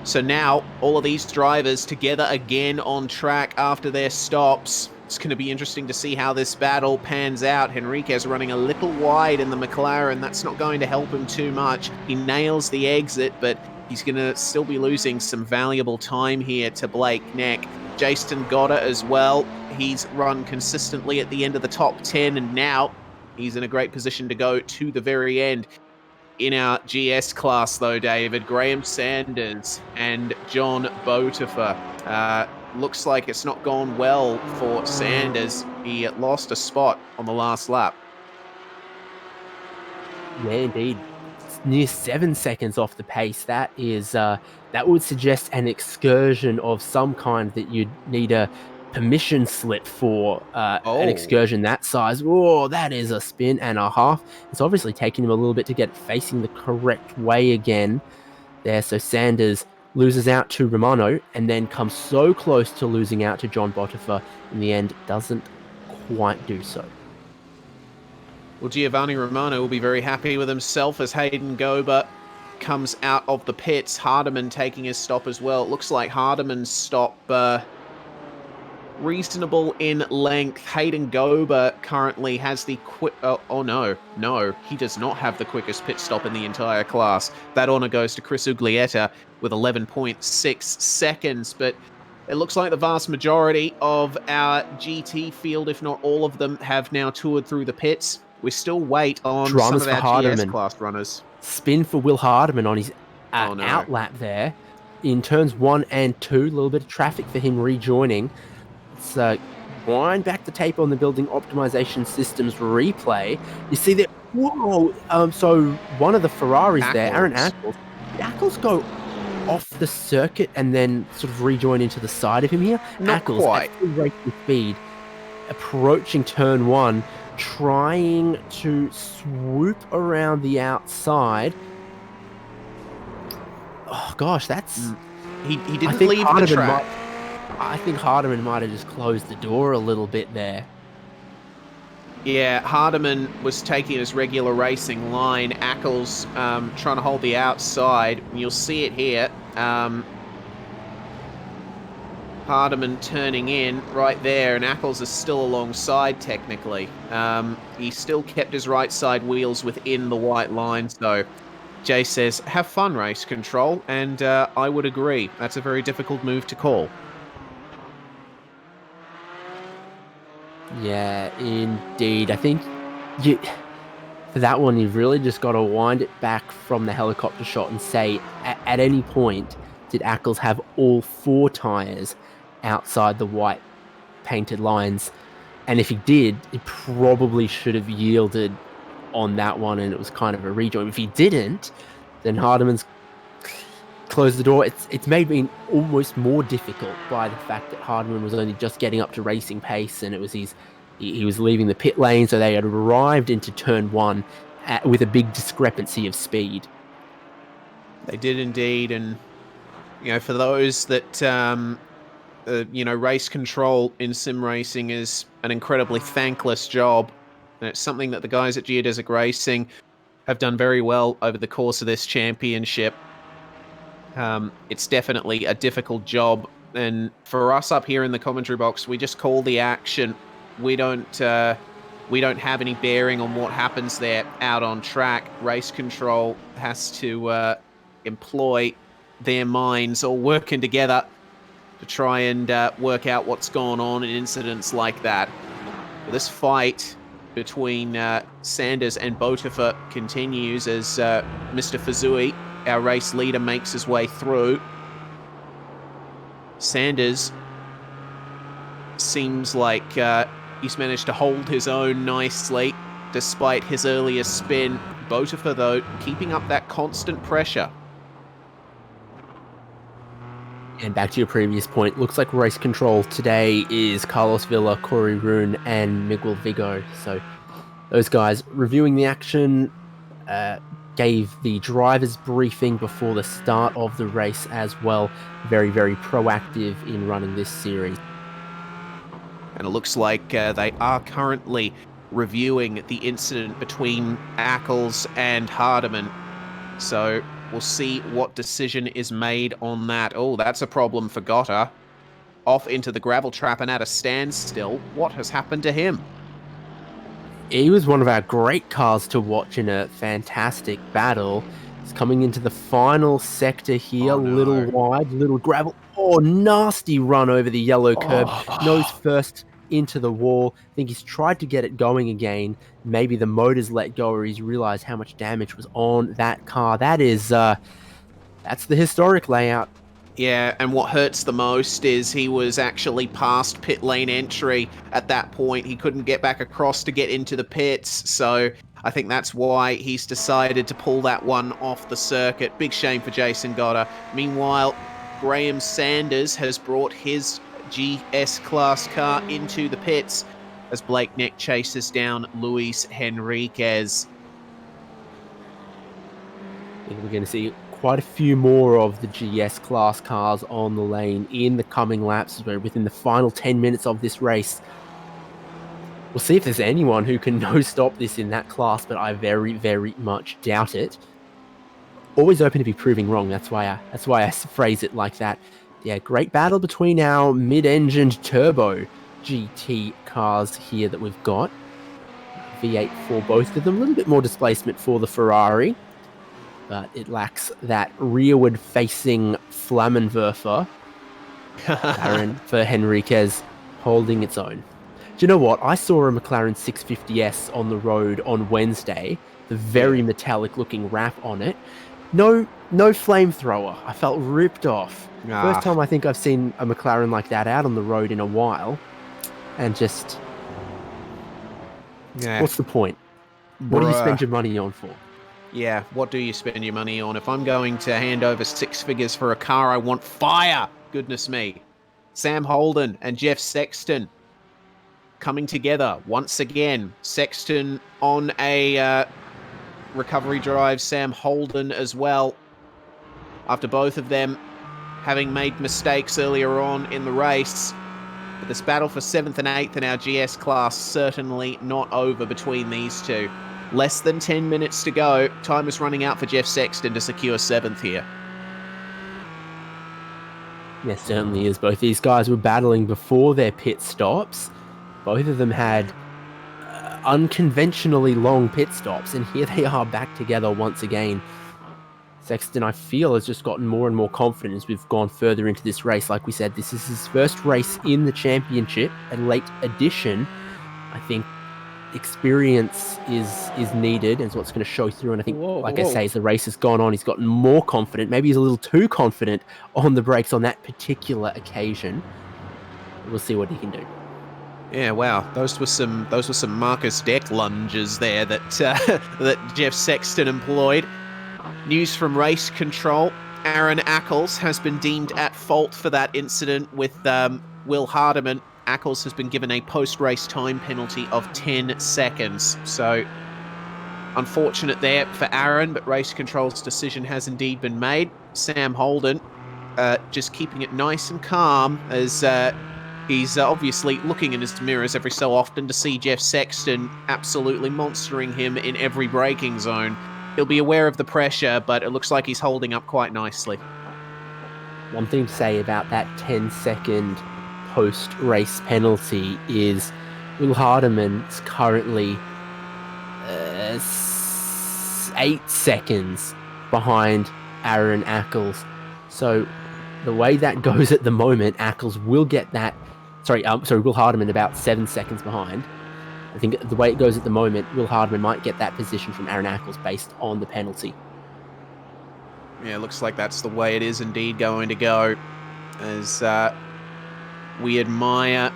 So now, all of these drivers together again on track after their stops. It's going to be interesting to see how this battle pans out. Henriquez running a little wide in the McLaren. That's not going to help him too much. He nails the exit, but he's going to still be losing some valuable time here to Blake Neck. Jason Gotter as well. He's run consistently at the end of the top 10, and now he's in a great position to go to the very end. In our GS class, though, David, Graham Sanders and John Botifer. Looks like it's not gone well for Sanders. He lost a spot on the last lap. Yeah, indeed. It's near 7 seconds off the pace. That is that would suggest an excursion of some kind that you'd need a permission slip for an excursion that size. Oh, that is a spin and a half. It's obviously taking him a little bit to get facing the correct way again there. So Sanders loses out to Romano and then comes so close to losing out to John Botifer. In the end, doesn't quite do so. Well, Giovanni Romano will be very happy with himself as Hayden Gober comes out of the pits. Hardeman taking his stop as well. It looks like Hardeman's stop reasonable in length. Hayden Gober currently has the no, he does not have the quickest pit stop in the entire class. That honor goes to Chris Uglietta with 11.6 seconds, but it looks like the vast majority of our GT field, if not all of them, have now toured through the pits. We still wait on Dramas some of our GS class runners. Spin for Will Hardeman on his outlap there. In turns 1 and 2, a little bit of traffic for him rejoining. Let's wind back the tape on the building optimization systems replay. You see that, whoa, so one of the Ferraris there, Aaron Ackles, did Ackles go off the circuit and then sort of rejoin into the side of him here? Not Ackles quite. at full racing speed, approaching turn 1, trying to swoop around the outside. Oh gosh, that's... He didn't leave the track. I think Hardeman might have just closed the door a little bit there. Yeah, Hardeman was taking his regular racing line. Ackles trying to hold the outside. And you'll see it here. Hardeman turning in right there, and Ackles is still alongside technically. He still kept his right side wheels within the white line, so Jay says, have fun, race control, and I would agree. That's a very difficult move to call. Yeah, indeed. I think for that one, you've really just got to wind it back from the helicopter shot and say, at any point, did Ackles have all 4 tyres outside the white painted lines? And if he did, he probably should have yielded on that one, and it was kind of a rejoin. If he didn't, then Hardeman's closed the door. It's made me almost more difficult by the fact that Hardeman was only just getting up to racing pace, and it was he was leaving the pit lane, so they had arrived into turn 1 with a big discrepancy of speed. They did indeed, and for those that race control in sim racing is an incredibly thankless job, and it's something that the guys at Geodesic Racing have done very well over the course of this championship. It's definitely a difficult job, and for us up here in the commentary box, we just call the action. We don't have any bearing on what happens there out on track. Race control has to employ their minds, all working together to try and work out what's going on in incidents like that. But this fight between Sanders and Botifer continues as Mr. Fuzui, our race leader, makes his way through. Sanders seems like he's managed to hold his own nicely despite his earlier spin. Botifer, though, keeping up that constant pressure. And back to your previous point, looks like race control today is Carlos Villa, Corey Roon, and Miguel Vigo. So those guys reviewing the action, gave the driver's briefing before the start of the race as well. Very, very proactive in running this series. And it looks like they are currently reviewing the incident between Ackles and Hardiman. So we'll see what decision is made on that. Oh, that's a problem for Gotta. Off into the gravel trap and at a standstill. What has happened to him? He was one of our great cars to watch in a fantastic battle. He's coming into the final sector here, Oh, no. little wide, little gravel. Oh, nasty run over the yellow curb. Nose first into the wall. I think he's tried to get it going again. Maybe the motor's let go or he's realized how much damage was on that car. That is, that's the historic layout. Yeah, and what hurts the most is he was actually past pit lane entry at that point. He couldn't get back across to get into the pits, so I think that's why he's decided to pull that one off the circuit. Big shame for Jason Gotta. Meanwhile, Graham Sanders has brought his GS class car into the pits as Blake Neck chases down Luis Henriquez. I think we're going to see quite a few more of the GS class cars on the lane in the coming laps. We're within the final 10 minutes of this race. We'll see if there's anyone who can no-stop this in that class, but I very, very much doubt it. Always open to be proving wrong. That's why I phrase it like that. Yeah, great battle between our mid-engined turbo GT cars here that we've got. V8 for both of them. A little bit more displacement for the Ferrari, but it lacks that rearward-facing Flammenwerfer. McLaren for Henriquez holding its own. Do you know what? I saw a McLaren 650S on the road on Wednesday. The very metallic-looking wrap on it. No flamethrower. I felt ripped off. First time I think I've seen a McLaren like that out on the road in a while. And just... Yeah. What's the point? What do you spend your money on for? Yeah, what do you spend your money on? If I'm going to hand over 6 figures for a car, I want fire! Goodness me. Sam Holden and Jeff Sexton coming together once again. Sexton on a recovery drive, Sam Holden as well. After both of them having made mistakes earlier on in the race. But this battle for 7th and 8th in our GS class certainly not over between these two. Less than 10 minutes to go. Time is running out for Jeff Sexton to secure 7th here. Yes, certainly is. Both these guys were battling before their pit stops. Both of them had unconventionally long pit stops, and here they are back together once again. Sexton, I feel, has just gotten more and more confident as we've gone further into this race. Like we said, this is his first race in the championship, a late addition. I think experience is needed, and it's what's going to show through. And I think, I say, as the race has gone on, he's gotten more confident. Maybe he's a little too confident on the brakes on that particular occasion. We'll see what he can do. Yeah, wow, those were some Marcus Deck lunges there that that Jeff Sexton employed. News from race control: Aaron Ackles has been deemed at fault for that incident with Will Hardiman. Ackles has been given a post-race time penalty of 10 seconds. So, unfortunate there for Aaron, but race control's decision has indeed been made. Sam Holden just keeping it nice and calm as he's obviously looking in his mirrors every so often to see Jeff Sexton absolutely monstering him in every braking zone. He'll be aware of the pressure, but it looks like he's holding up quite nicely. One thing to say about that 10-second post-race penalty is Will Hardiman's currently 8 seconds behind Aaron Ackles. So the way that goes at the moment, Ackles will get that. Will Hardeman about 7 seconds behind. I think the way it goes at the moment, Will Hardeman might get that position from Aaron Ackles based on the penalty. Yeah, looks like that's the way it is indeed going to go. As we admire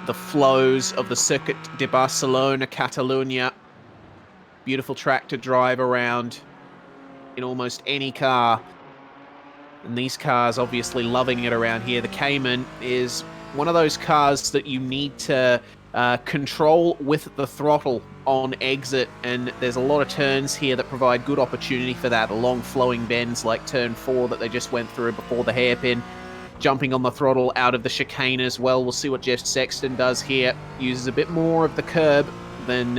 the flows of the Circuit de Barcelona-Catalunya. Beautiful track to drive around in almost any car. And these cars obviously loving it around here. The Cayman is one of those cars that you need to control with the throttle on exit, and there's a lot of turns here that provide good opportunity for that. Long flowing bends like turn 4 that they just went through before the hairpin. Jumping on the throttle out of the chicane as well. We'll see what Jeff Sexton does here. Uses a bit more of the curb than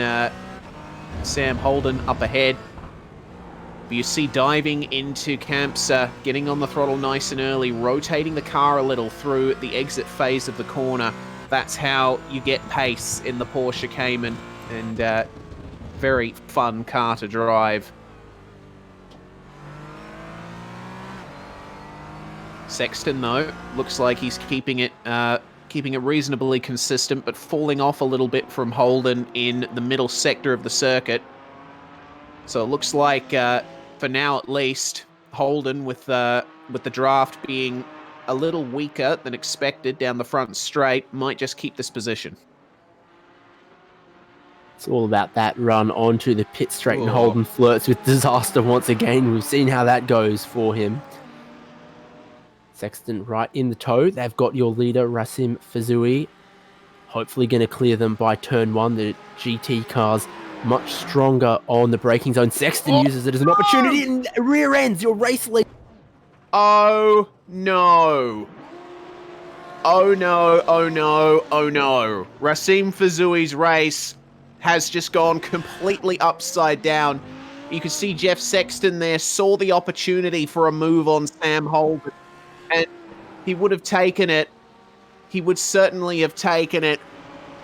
Sam Holden up ahead. But you see diving into camps, getting on the throttle nice and early, rotating the car a little through the exit phase of the corner. That's how you get pace in the Porsche Cayman, and very fun car to drive. Sexton, though, looks like he's keeping it reasonably consistent, but falling off a little bit from Holden in the middle sector of the circuit. So it looks like, for now at least, Holden, with the draft being a little weaker than expected down the front straight, might just keep this position. It's all about that run onto the pit straight, and Holden flirts with disaster once again. We've seen how that goes for him. Sexton right in the toe. They've got your leader, Racim Fazui. Hopefully going to clear them by turn 1. The GT cars much stronger on the braking zone. Sexton uses it as an opportunity and rear ends your race lead. Oh no. Oh no, oh no, oh no. Racim Fazui's race has just gone completely upside down. You can see Jeff Sexton there saw the opportunity for a move on Sam Holden, and he would have taken it. He would certainly have taken it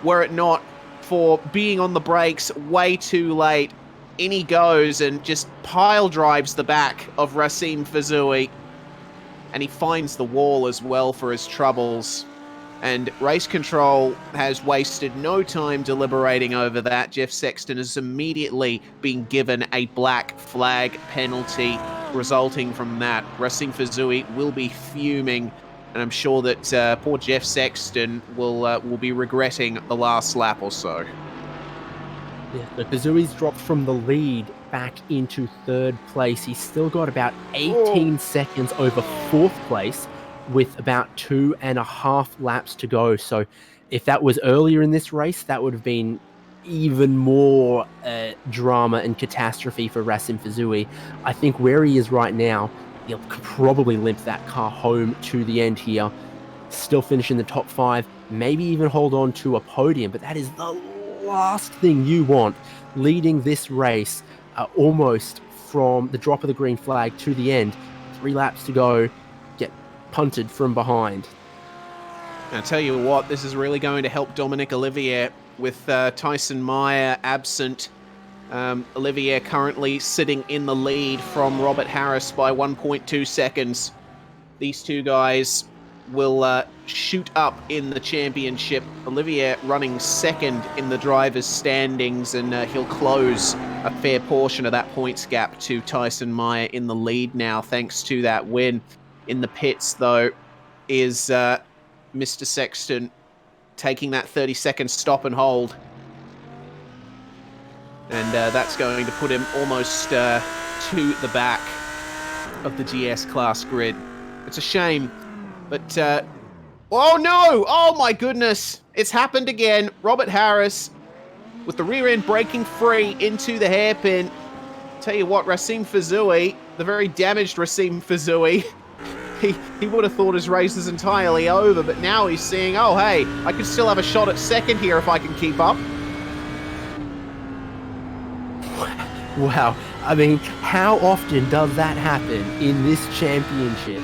were it not for being on the brakes way too late. In he goes and just pile drives the back of Racim Fazui, and he finds the wall as well for his troubles. And race control has wasted no time deliberating over that. Jeff Sexton has immediately been given a black flag penalty resulting from that. Racim Fazui will be fuming, and I'm sure that poor Jeff Sexton will be regretting the last lap or so. Yeah, so Fazui's dropped from the lead back into 3rd place. He's still got about 18 seconds over 4th place, with about 2.5 laps to go. So if that was earlier in this race, that would have been even more drama and catastrophe for Racim Fazui. I think where he is right now, he'll probably limp that car home to the end here. Still finish in the top 5, maybe even hold on to a podium, but that is the last thing you want leading this race almost from the drop of the green flag to the end. 3 laps to go, get punted from behind. I'll tell you what, this is really going to help Dominic Olivier with Tyson Meyer absent. Olivier currently sitting in the lead from Robert Harris by 1.2 seconds. These two guys will shoot up in the championship. Olivier running 2nd in the drivers' standings, and he'll close a fair portion of that points gap to Tyson Meyer in the lead now, thanks to that win. In the pits, though, is Mr. Sexton taking that 30-second stop and hold. And that's going to put him almost to the back of the GS class grid. It's a shame, but... oh no! Oh my goodness! It's happened again. Robert Harris, with the rear end breaking free into the hairpin. Tell you what, Racim Fazui, the very damaged Racim Fazui, he would have thought his race is entirely over, but now he's seeing, oh hey, I could still have a shot at 2nd here if I can keep up. Wow, I mean, how often does that happen in this championship,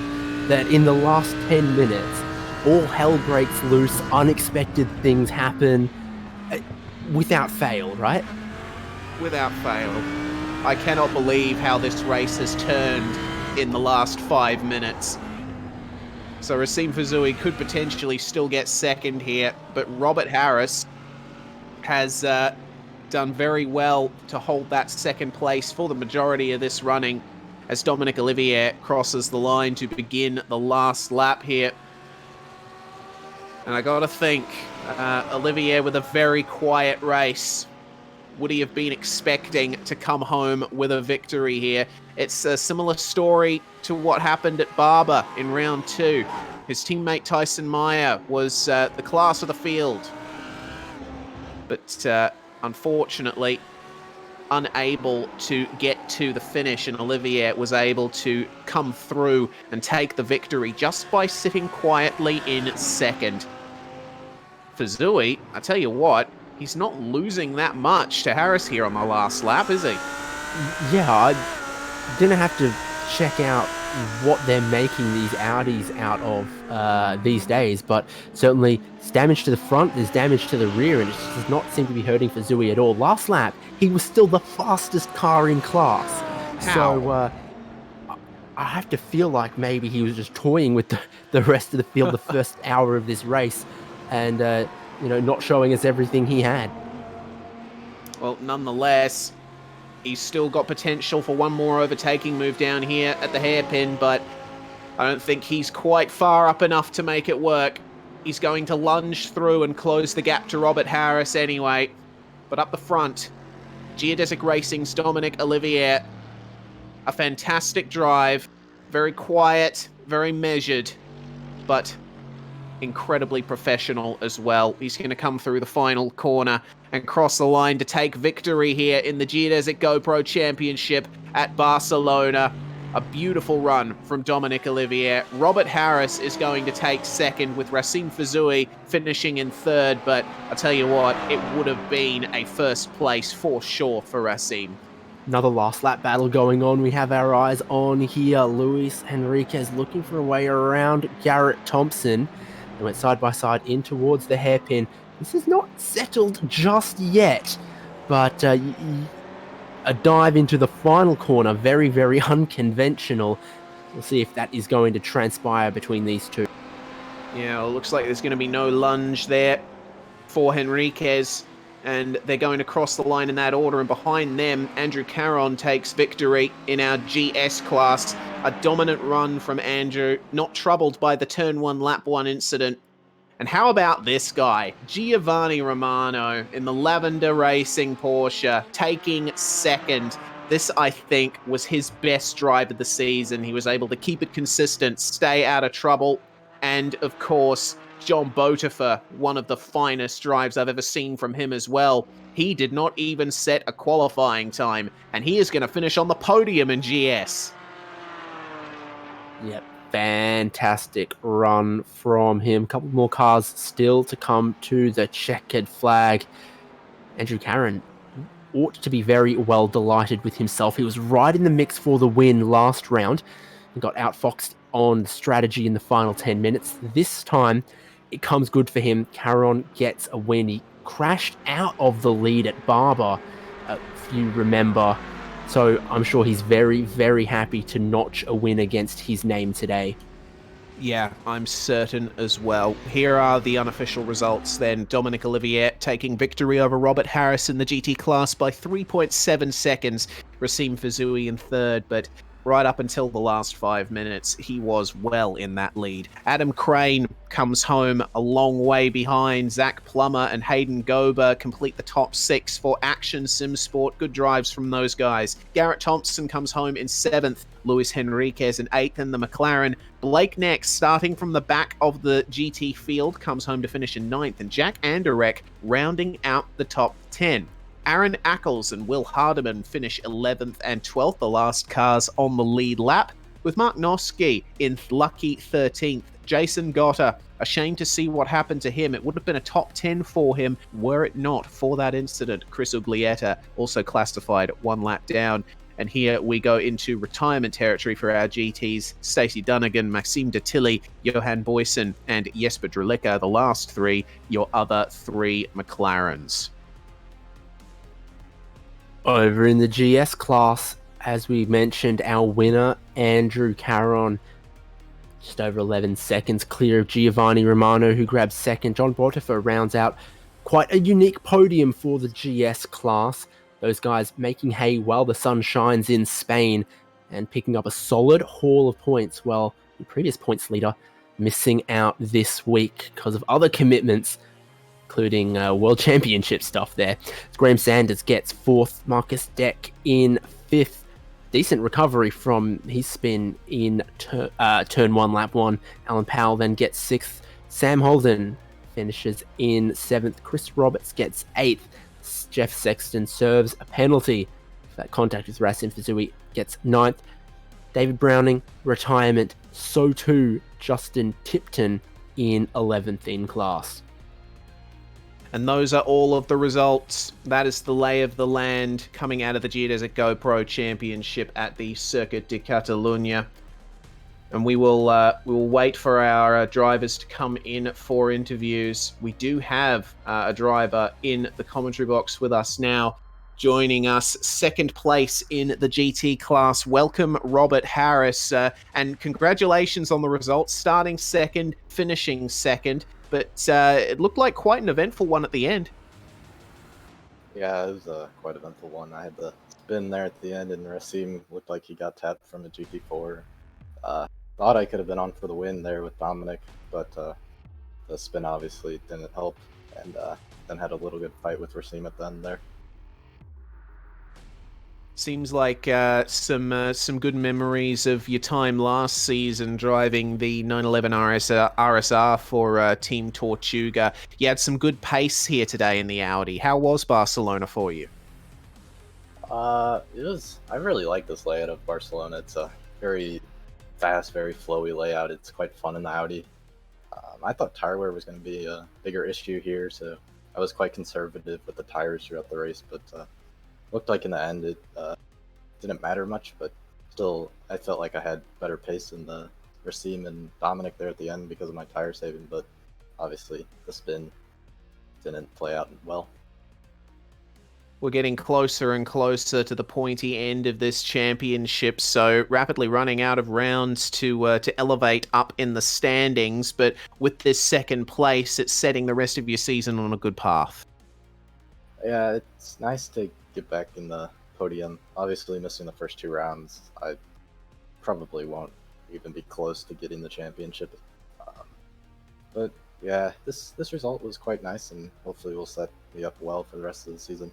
that in the last 10 minutes, all hell breaks loose, unexpected things happen, without fail, right? Without fail. I cannot believe how this race has turned in the last 5 minutes. So Racine Fazui could potentially still get second here, but Robert Harris has done very well to hold that second place for the majority of this running as Dominic Olivier crosses the line to begin the last lap here. And I gotta think, Olivier with a very quiet race. Would he have been expecting to come home with a victory here? It's a similar story to what happened at Barber in round 2. His teammate Tyson Meyer was the class of the field, but unfortunately unable to get to the finish, and Olivier was able to come through and take the victory just by sitting quietly in second. Fazui, I tell you what, he's not losing that much to Harris here on the last lap, is he? Yeah, I didn't have to check out what they're making these Audis out of these days, but certainly there's damage to the front, there's damage to the rear, and it just does not seem to be hurting Fazui at all. Last lap, he was still the fastest car in class. How? So I have to feel like maybe he was just toying with the rest of the field the first hour of this race, and not showing us everything he had. Well, nonetheless, he's still got potential for one more overtaking move down here at the hairpin, but I don't think he's quite far up enough to make it work. He's going to lunge through and close the gap to Robert Harris anyway. But up the front, Geodesic Racing's Dominic Olivier. A fantastic drive, very quiet, very measured, but incredibly professional as well. He's going to come through the final corner and cross the line to take victory here in the Geodesic GoPro Championship at Barcelona. A beautiful run from Dominic Olivier. Robert Harris is going to take second, with Racine Fazui finishing in third, but I'll tell you what, it would have been a first place for sure for Racine. Another last lap battle going on. We have our eyes on here. Luis Henriquez looking for a way around Garrett Thompson. They went side by side in towards the hairpin. This is not settled just yet, but a dive into the final corner, very, very unconventional. We'll see if that is going to transpire between these two. Yeah, well, it looks like there's going to be no lunge there for Henriquez, and they're going to cross the line in that order, and behind them, Andrew Caron takes victory in our GS class. A dominant run from Andrew, not troubled by the turn 1, lap 1 incident. And how about this guy, Giovanni Romano in the Lavender Racing Porsche, taking second. This, I think, was his best drive of the season. He was able to keep it consistent, stay out of trouble, and, of course, John Botifer, one of the finest drives I've ever seen from him as well. He did not even set a qualifying time, and he is going to finish on the podium in GS. Yep, fantastic run from him. A couple more cars still to come to the checkered flag. Andrew Caron ought to be very well delighted with himself. He was right in the mix for the win last round and got outfoxed on strategy in the final 10 minutes. This time, it comes good for him. Caron gets a win. He crashed out of the lead at Barber, if you remember. So I'm sure he's very, very happy to notch a win against his name today. Yeah, I'm certain as well. Here are the unofficial results then. Dominic Olivier taking victory over Robert Harris in the GT class by 3.7 seconds. Racine Fazui in third, but right up until the last 5 minutes, he was well in that lead. Adam Crane comes home a long way behind. Zach Plummer and Hayden Gober complete the top 6 for Action Sim Sport. Good drives from those guys. Garrett Thompson comes home in 7th. Luis Henriquez in 8th in the McLaren. Blake next, starting from the back of the GT field, comes home to finish in 9th. And Jack Anderek rounding out the top 10. Aaron Ackles and Will Hardiman finish 11th and 12th, the last cars on the lead lap, with Mark Noski in lucky 13th. Jason Gotter, ashamed to see what happened to him. It would have been a top 10 for him were it not for that incident. Chris Uglietta also classified 1 lap down. And here we go into retirement territory for our GTs. Stacey Dunnigan, Maxime Detilly, Johan Boyson, and Jesper Drelica, the last 3, your other 3 McLarens. Over in the GS class, as we mentioned, our winner, Andrew Caron, just over 11 seconds clear of Giovanni Romano, who grabs second. John Botifer rounds out quite a unique podium for the GS class. Those guys making hay while the sun shines in Spain and picking up a solid haul of points, while the previous points leader missing out this week because of other commitments, including World Championship stuff there. Graham Sanders gets fourth, Marcus Deck in fifth. Decent recovery from his spin in turn one, lap one. Alan Powell then gets sixth. Sam Holden finishes in seventh. Chris Roberts gets eighth. Jeff Sexton serves a penalty for that contact with Racing Fazui, gets ninth. David Browning, retirement. So too Justin Tipton in 11th in class. And those are all of the results. That is the lay of the land coming out of the Geodesic GoPro Championship at the Circuit de Catalunya. And we will wait for our drivers to come in for interviews. We do have a driver in the commentary box with us now, joining us, second place in the GT class. Welcome, Robert Harris, and congratulations on the results, starting second, finishing second. But it looked like quite an eventful one at the end. Yeah, it was a quite eventful one. I had the spin there at the end, and Racine looked like he got tapped from a GT4. Thought I could have been on for the win there with Dominic, but the spin obviously didn't help, and then had a little good fight with Racine at the end there. Seems like some good memories of your time last season driving the 911 RSR for Team Tortuga. You had some good pace here today in the Audi. How was Barcelona for you? I really like this layout of Barcelona. It's a very fast, very flowy layout. It's quite fun in the Audi. I thought tire wear was going to be a bigger issue here, so I was quite conservative with the tires throughout the race, but looked like in the end it didn't matter much, but still I felt like I had better pace than the Racine and Dominic there at the end because of my tire saving, but obviously the spin didn't play out well. We're getting closer and closer to the pointy end of this championship, so rapidly running out of rounds to elevate up in the standings, but with this second place, it's setting the rest of your season on a good path. Yeah, it's nice to get back in the podium. Obviously missing the first two rounds, I probably won't even be close to getting the championship. But yeah, this result was quite nice, and hopefully will set me up well for the rest of the season.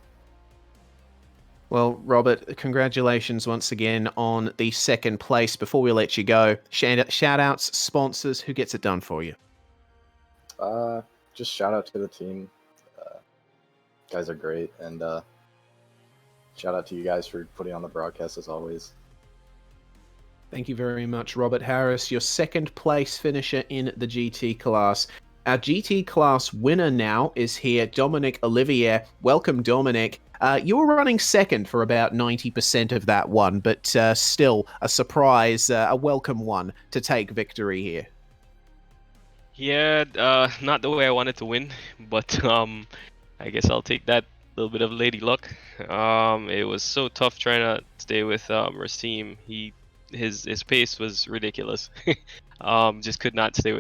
Well, Robert, congratulations once again on the second place. Before we let you go, shout outs, sponsors, who gets it done for you? Just shout out to the team. You guys are great, and shout out to you guys for putting on the broadcast as always. Thank you very much, Robert Harris, your second place finisher in the GT class. Our GT class winner now is here, Dominic Olivier. Welcome, Dominic. You were running second for about 90% of that one, but still a surprise, a welcome one to take victory here. Yeah, not the way I wanted to win, but I guess I'll take that little bit of lady luck. It was so tough trying to stay with Racine. His pace was ridiculous. Just could not stay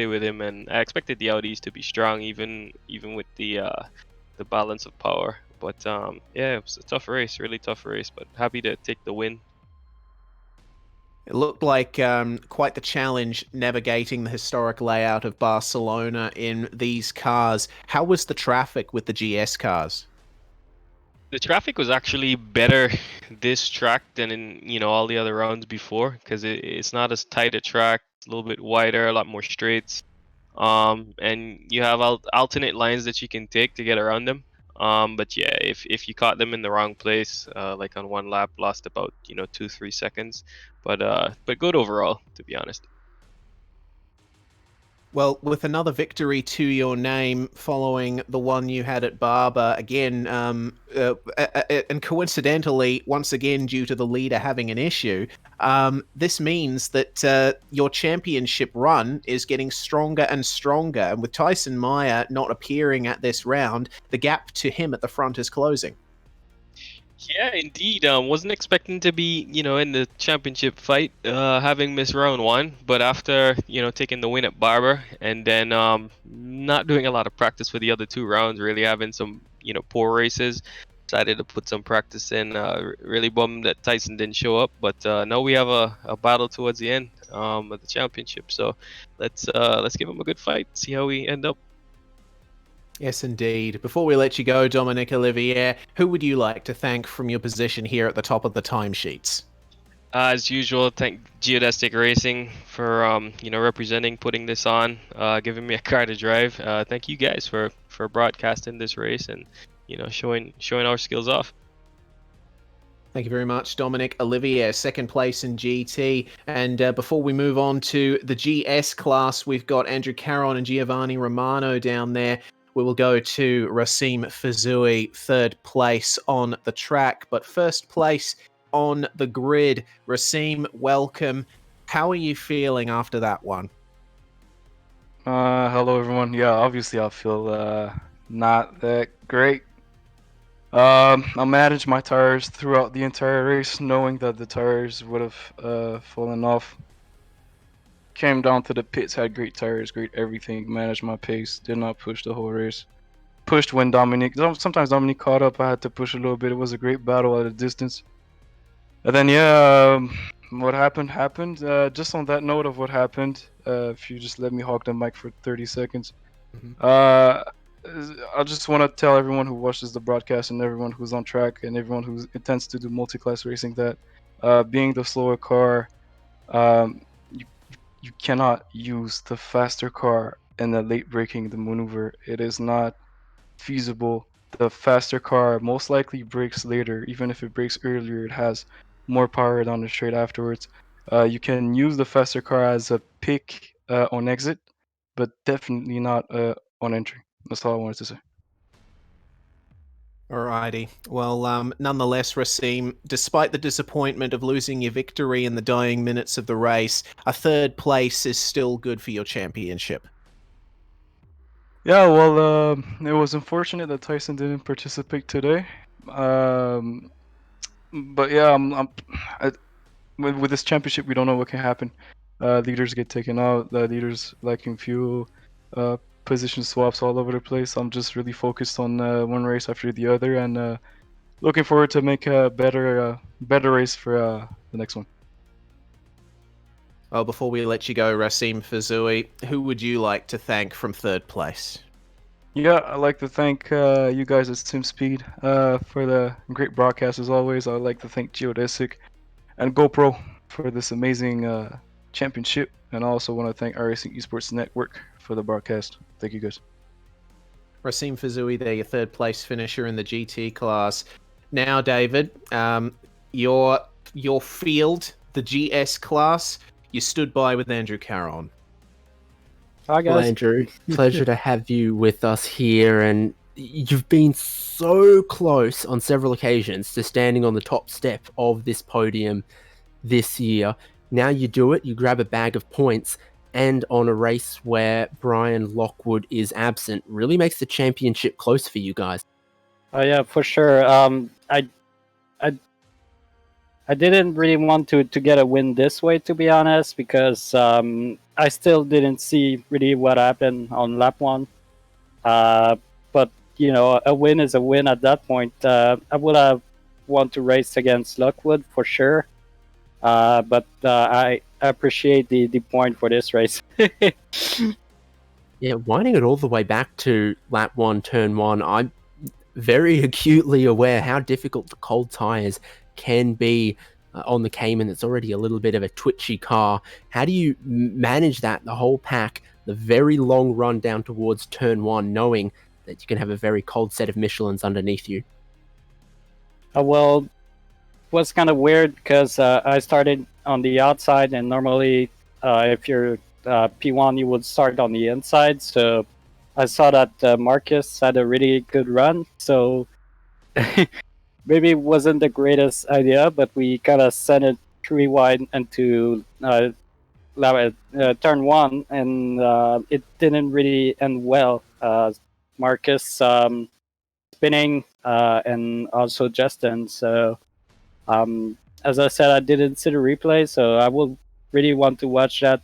with him, and I expected the Audis to be strong, even with the balance of power. But yeah, it was a tough race, really tough race, but happy to take the win. It looked like quite the challenge navigating the historic layout of Barcelona in these cars. How was the traffic with the GS cars? The traffic was actually better this track than in all the other rounds before, because it's not as tight a track, a little bit wider, a lot more straights, and you have alternate lines that you can take to get around them. But yeah, if you caught them in the wrong place, like on one lap, lost about 2-3 seconds, but good overall, to be honest. Well, with another victory to your name following the one you had at Barber, again, and coincidentally, once again, due to the leader having an issue, this means that your championship run is getting stronger and stronger. And with Tyson Meyer not appearing at this round, the gap to him at the front is closing. Yeah, indeed. Wasn't expecting to be, in the championship fight, having missed round one, but after, taking the win at Barber and then not doing a lot of practice for the other two rounds, really having some, poor races, decided to put some practice in. Really bummed that Tyson didn't show up, but now we have a battle towards the end of the championship. So let's give him a good fight, see how we end up. Yes, indeed. Before we let you go, Dominic Olivier, who would you like to thank from your position here at the top of the timesheets? As usual, thank Geodesic Racing for representing, putting this on, giving me a car to drive. Thank you guys for broadcasting this race and showing our skills off. Thank you very much, Dominic Olivier, second place in GT. And before we move on to the GS class, we've got Andrew Caron and Giovanni Romano down there. We will go to Racim Fazui, third place on the track, but first place on the grid. Racim, welcome. How are you feeling after that one? Hello everyone. Yeah, obviously I feel not that great. I managed my tires throughout the entire race, knowing that the tires would have fallen off. Came down to the pits, had great tires, great everything, managed my pace, did not push the whole race. Pushed when sometimes Dominique caught up, I had to push a little bit. It was a great battle at a distance. And then what happened. Just on that note of what happened, if you just let me hog the mic for 30 seconds. I just want to tell everyone who watches the broadcast and everyone who's on track and everyone who intends to do multi-class racing that being the slower car, you cannot use the faster car in the late braking the maneuver. It is not feasible. The faster car most likely brakes later. Even if it brakes earlier, it has more power down the straight afterwards. You can use the faster car as a pick on exit, but definitely not on entry. That's all I wanted to say. Alrighty. Well, nonetheless, Racim, despite the disappointment of losing your victory in the dying minutes of the race, a third place is still good for your championship. Yeah, well, it was unfortunate that Tyson didn't participate today. But yeah, with this championship, we don't know what can happen. Leaders get taken out, leaders lacking fuel, position swaps all over the place. I'm just really focused on one race after the other, and looking forward to make a better race for the next one. Well, before we let you go, Racim Fazui, who would you like to thank from third place? Yeah, I'd like to thank you guys at SimSpeed for the great broadcast as always. I'd like to thank Geodesic and GoPro for this amazing championship, and I also want to thank iRacing Esports Network for the broadcast. Thank you guys. Racim Fazui there, your third place finisher in the GT class. Now, David, your field, the GS class, you stood by with Andrew Caron. Hi guys. Well, Andrew, pleasure to have you with us here, and you've been so close on several occasions to standing on the top step of this podium this year. Now you do it, you grab a bag of points, and on a race where Brian Lockwood is absent, really makes the championship close for you guys. Oh yeah, for sure. I didn't really want to get a win this way, to be honest, because I still didn't see really what happened on lap one. But a win is a win at that point. I would have want to race against Lockwood for sure. But I appreciate the point for this race. Yeah, winding it all the way back to lap one, turn one, I'm very acutely aware how difficult the cold tires can be on the Cayman. It's already a little bit of a twitchy car. How do you manage that, the whole pack, the very long run down towards turn one, knowing that you can have a very cold set of Michelins underneath you? Well, it was kind of weird because I started on the outside, and normally if you're P1, you would start on the inside. So I saw that Marcus had a really good run, so maybe it wasn't the greatest idea, but we kind of sent it 3 wide into turn one, and it didn't really end well. Marcus spinning and also Justin. So, as I said, I didn't see the replay, so I will really want to watch that.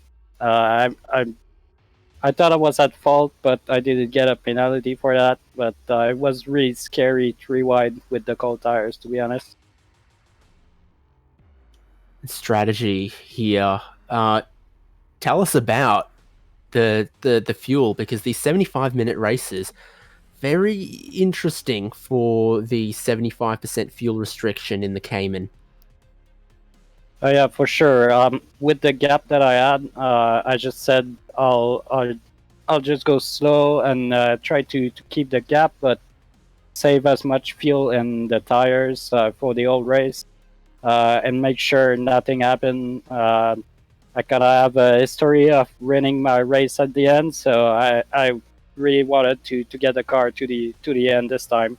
I thought I was at fault, but I didn't get a penalty for that. But it was really scary to rewind with the cold tires, to be honest. Strategy here. Tell us about the fuel, because these 75-minute races, very interesting for the 75% fuel restriction in the Cayman. Oh yeah, for sure. With the gap that I had, I just said I'll just go slow and try to keep the gap, but save as much fuel in the tires for the whole race, and make sure nothing happened. I kind of have a history of winning my race at the end, so I really wanted to get the car to the end this time.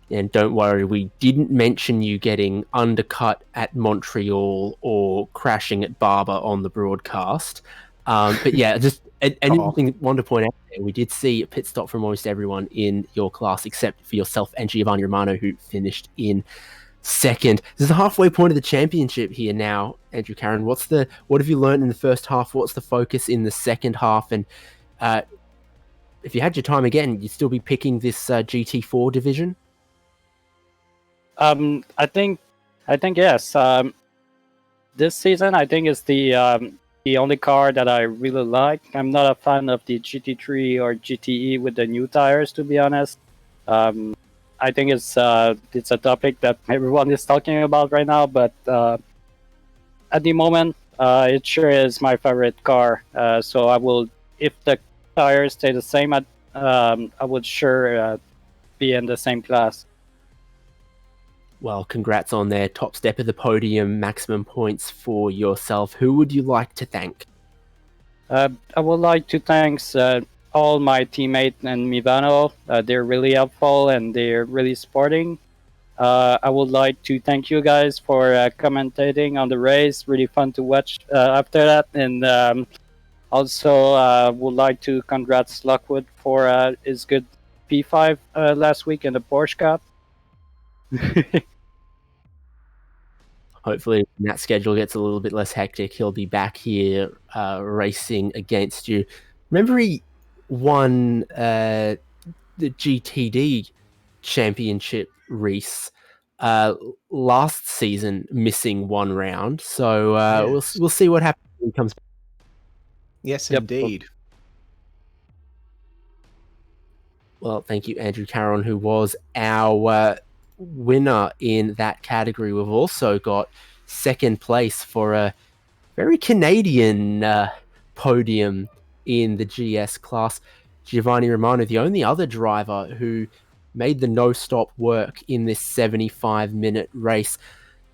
And don't worry, we didn't mention you getting undercut at Montreal or crashing at Barber on the broadcast. But yeah, just an interesting one to point out there. We did see a pit stop from almost everyone in your class, except for yourself and Giovanni Romano, who finished in second. This is the halfway point of the championship here now, Andrew Caron. What have you learned in the first half? What's the focus in the second half? And if you had your time again, you'd still be picking this GT4 division? I think yes. This season, I think is the only car that I really like. I'm not a fan of the GT3 or GTE with the new tires, to be honest. I think it's a topic that everyone is talking about right now, but at the moment, it sure is my favorite car. So I will, if the tires stay the same, I would sure be in the same class. Well, congrats on their top step of the podium, maximum points for yourself. Who would you like to thank? I would like to thank all my teammates and Mivano. They're really helpful and they're really supporting. I would like to thank you guys for commentating on the race. Really fun to watch after that. And also would like to congrats Lockwood for his good P5 last week in the Porsche Cup. Hopefully when that schedule gets a little bit less hectic, he'll be back here racing against you. Remember he won the GTD championship race last season, missing one round. So Yes. we'll see what happens when he comes back. Yes, Yep. indeed. Well, thank you, Andrew Caron, who was our winner in that category. We've also got second place for a very Canadian podium in the GS class. Giovanni Romano, the only other driver who made the no-stop work in this 75-minute race.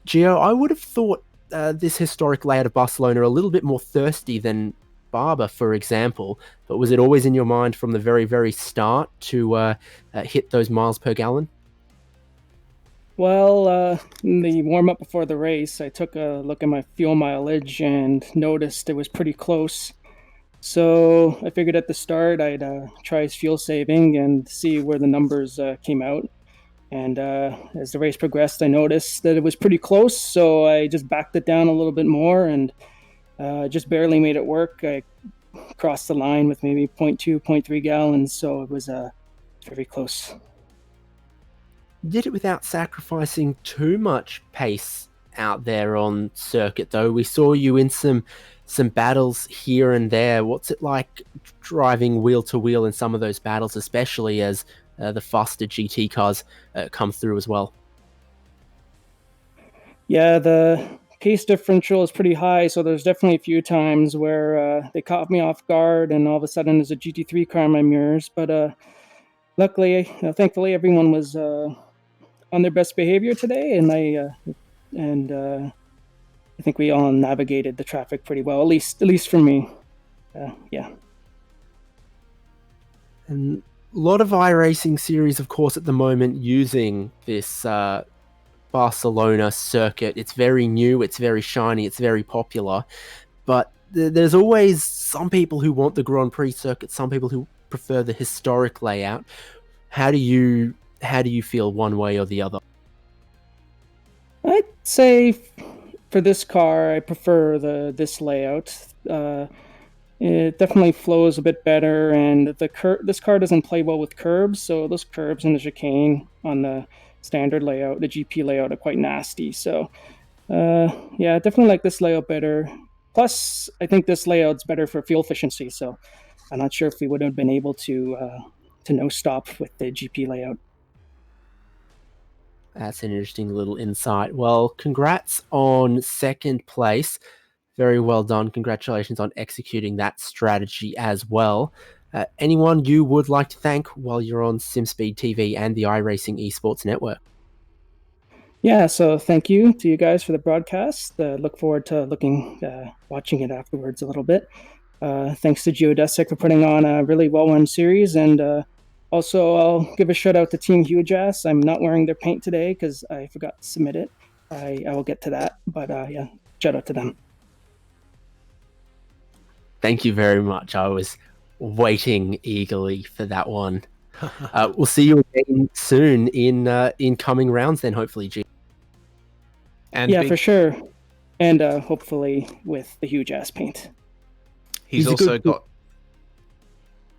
Gio, I would have thought this historic layout of Barcelona a little bit more thirsty than Barber, for example, but was it always in your mind from the very, very start to hit those miles per gallon? Well, in the warm-up before the race, I took a look at my fuel mileage and noticed it was pretty close. So I figured at the start I'd try fuel saving and see where the numbers came out. And as the race progressed, I noticed that it was pretty close, so I just backed it down a little bit more and just barely made it work. I crossed the line with maybe 0.2, 0.3 gallons, so it was very close. Did it without sacrificing too much pace out there on circuit, though. We saw you in some battles here and there. What's it like driving wheel to wheel in some of those battles, especially as the faster GT cars come through as well? Yeah, the pace differential is pretty high, so there's definitely a few times where they caught me off guard and all of a sudden there's a GT3 car in my mirrors. But luckily, thankfully, everyone was on their best behavior today, and I think we all navigated the traffic pretty well, at least for me. Yeah. And a lot of iRacing series, of course, at the moment using this Barcelona circuit. It's very new, it's very shiny, it's very popular, but there's always some people who want the Grand Prix circuit, some people who prefer the historic layout. How do you how do you feel one way or the other? I'd say for this car, I prefer this layout. It definitely flows a bit better, and this car doesn't play well with curbs, so those curbs in the chicane on the standard layout, the GP layout, are quite nasty. So, yeah, definitely like this layout better. Plus, I think this layout's better for fuel efficiency, so I'm not sure if we would have been able to no stop with the GP layout. That's an interesting little insight. Well, congrats on second place. Very well done. Congratulations on executing that strategy as well. Anyone you would like to thank while you're on SimSpeed TV and the iRacing Esports Network? Yeah, so thank you to you guys for the broadcast. Look forward to watching it afterwards a little bit. Thanks to Geodesic for putting on a really well-run series, and also I'll give a shout out to Team Hujas. I'm not wearing their paint today because I forgot to submit it. I will get to that, but yeah, shout out to them. Thank you very much. I was waiting eagerly for that one. We'll see you again soon in coming rounds then, hopefully, G. And yeah, for sure. And hopefully with the huge ass paint. He's also got...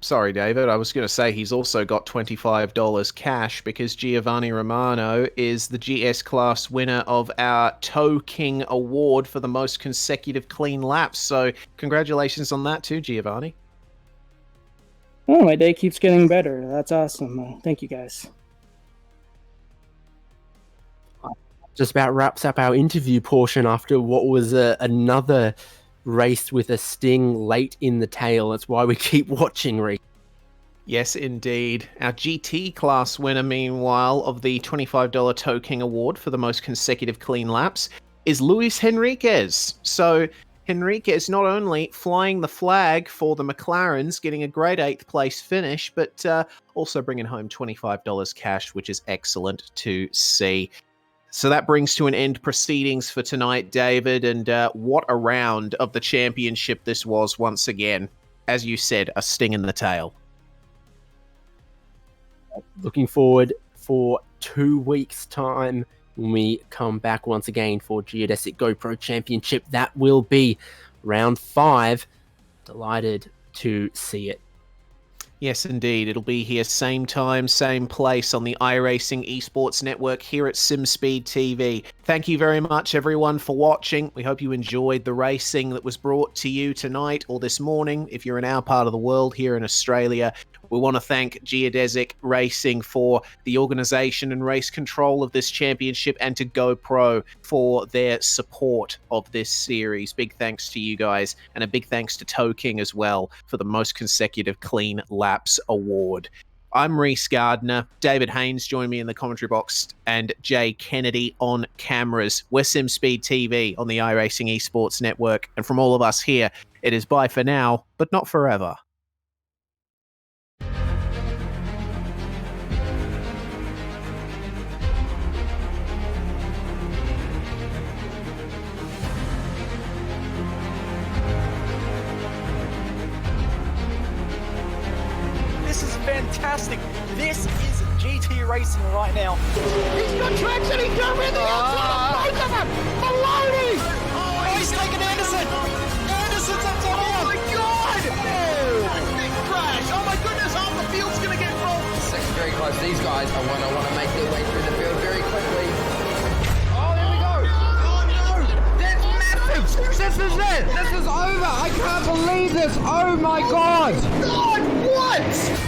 Sorry, David. I was going to say he's also got $25 cash because Giovanni Romano is the GS class winner of our Toe King Award for the most consecutive clean laps. So congratulations on that too, Giovanni. Oh, my day keeps getting better. That's awesome. Thank you, guys. Just about wraps up our interview portion after what was another race with a sting late in the tail. That's why we keep watching, Reek. Yes, indeed. Our GT class winner, meanwhile, of the $25 Toe King Award for the most consecutive clean laps is Luis Henriquez. So Henriquez not only flying the flag for the McLarens, getting a great 8th place finish, but also bringing home $25 cash, which is excellent to see. So that brings to an end proceedings for tonight, David, and what a round of the championship this was once again. As you said, a sting in the tail. Looking forward for 2 weeks' time when we come back once again for Geodesic GoPro Championship. That will be round 5. Delighted to see it. Yes, indeed. It'll be here same time, same place on the iRacing Esports Network here at SimSpeed TV. Thank you very much, everyone, for watching. We hope you enjoyed the racing that was brought to you tonight or this morning. If you're in our part of the world here in Australia, we want to thank Geodesic Racing for the organisation and race control of this championship, and to GoPro for their support of this series. Big thanks to you guys, and a big thanks to Toe King as well for the most consecutive clean laps award. I'm Reese Gardner. David Haynes joined me in the commentary box, and Jay Kennedy on cameras. We're SimSpeed TV on the iRacing Esports Network, and from all of us here, it is bye for now, but not forever. Fantastic. This is GT racing right now. He's got traction. He's got everything outside of both of them. Maloney. Oh, he's taking Anderson. Anderson's up top. Oh my God. Oh, big crash. Oh my goodness. Half the field's going to get rolled. Sexton very close. These guys I want to make their way through the field very quickly. Oh, there we go. Oh no. That's massive. This is it. This is over. I can't believe this. Oh my God. God, what?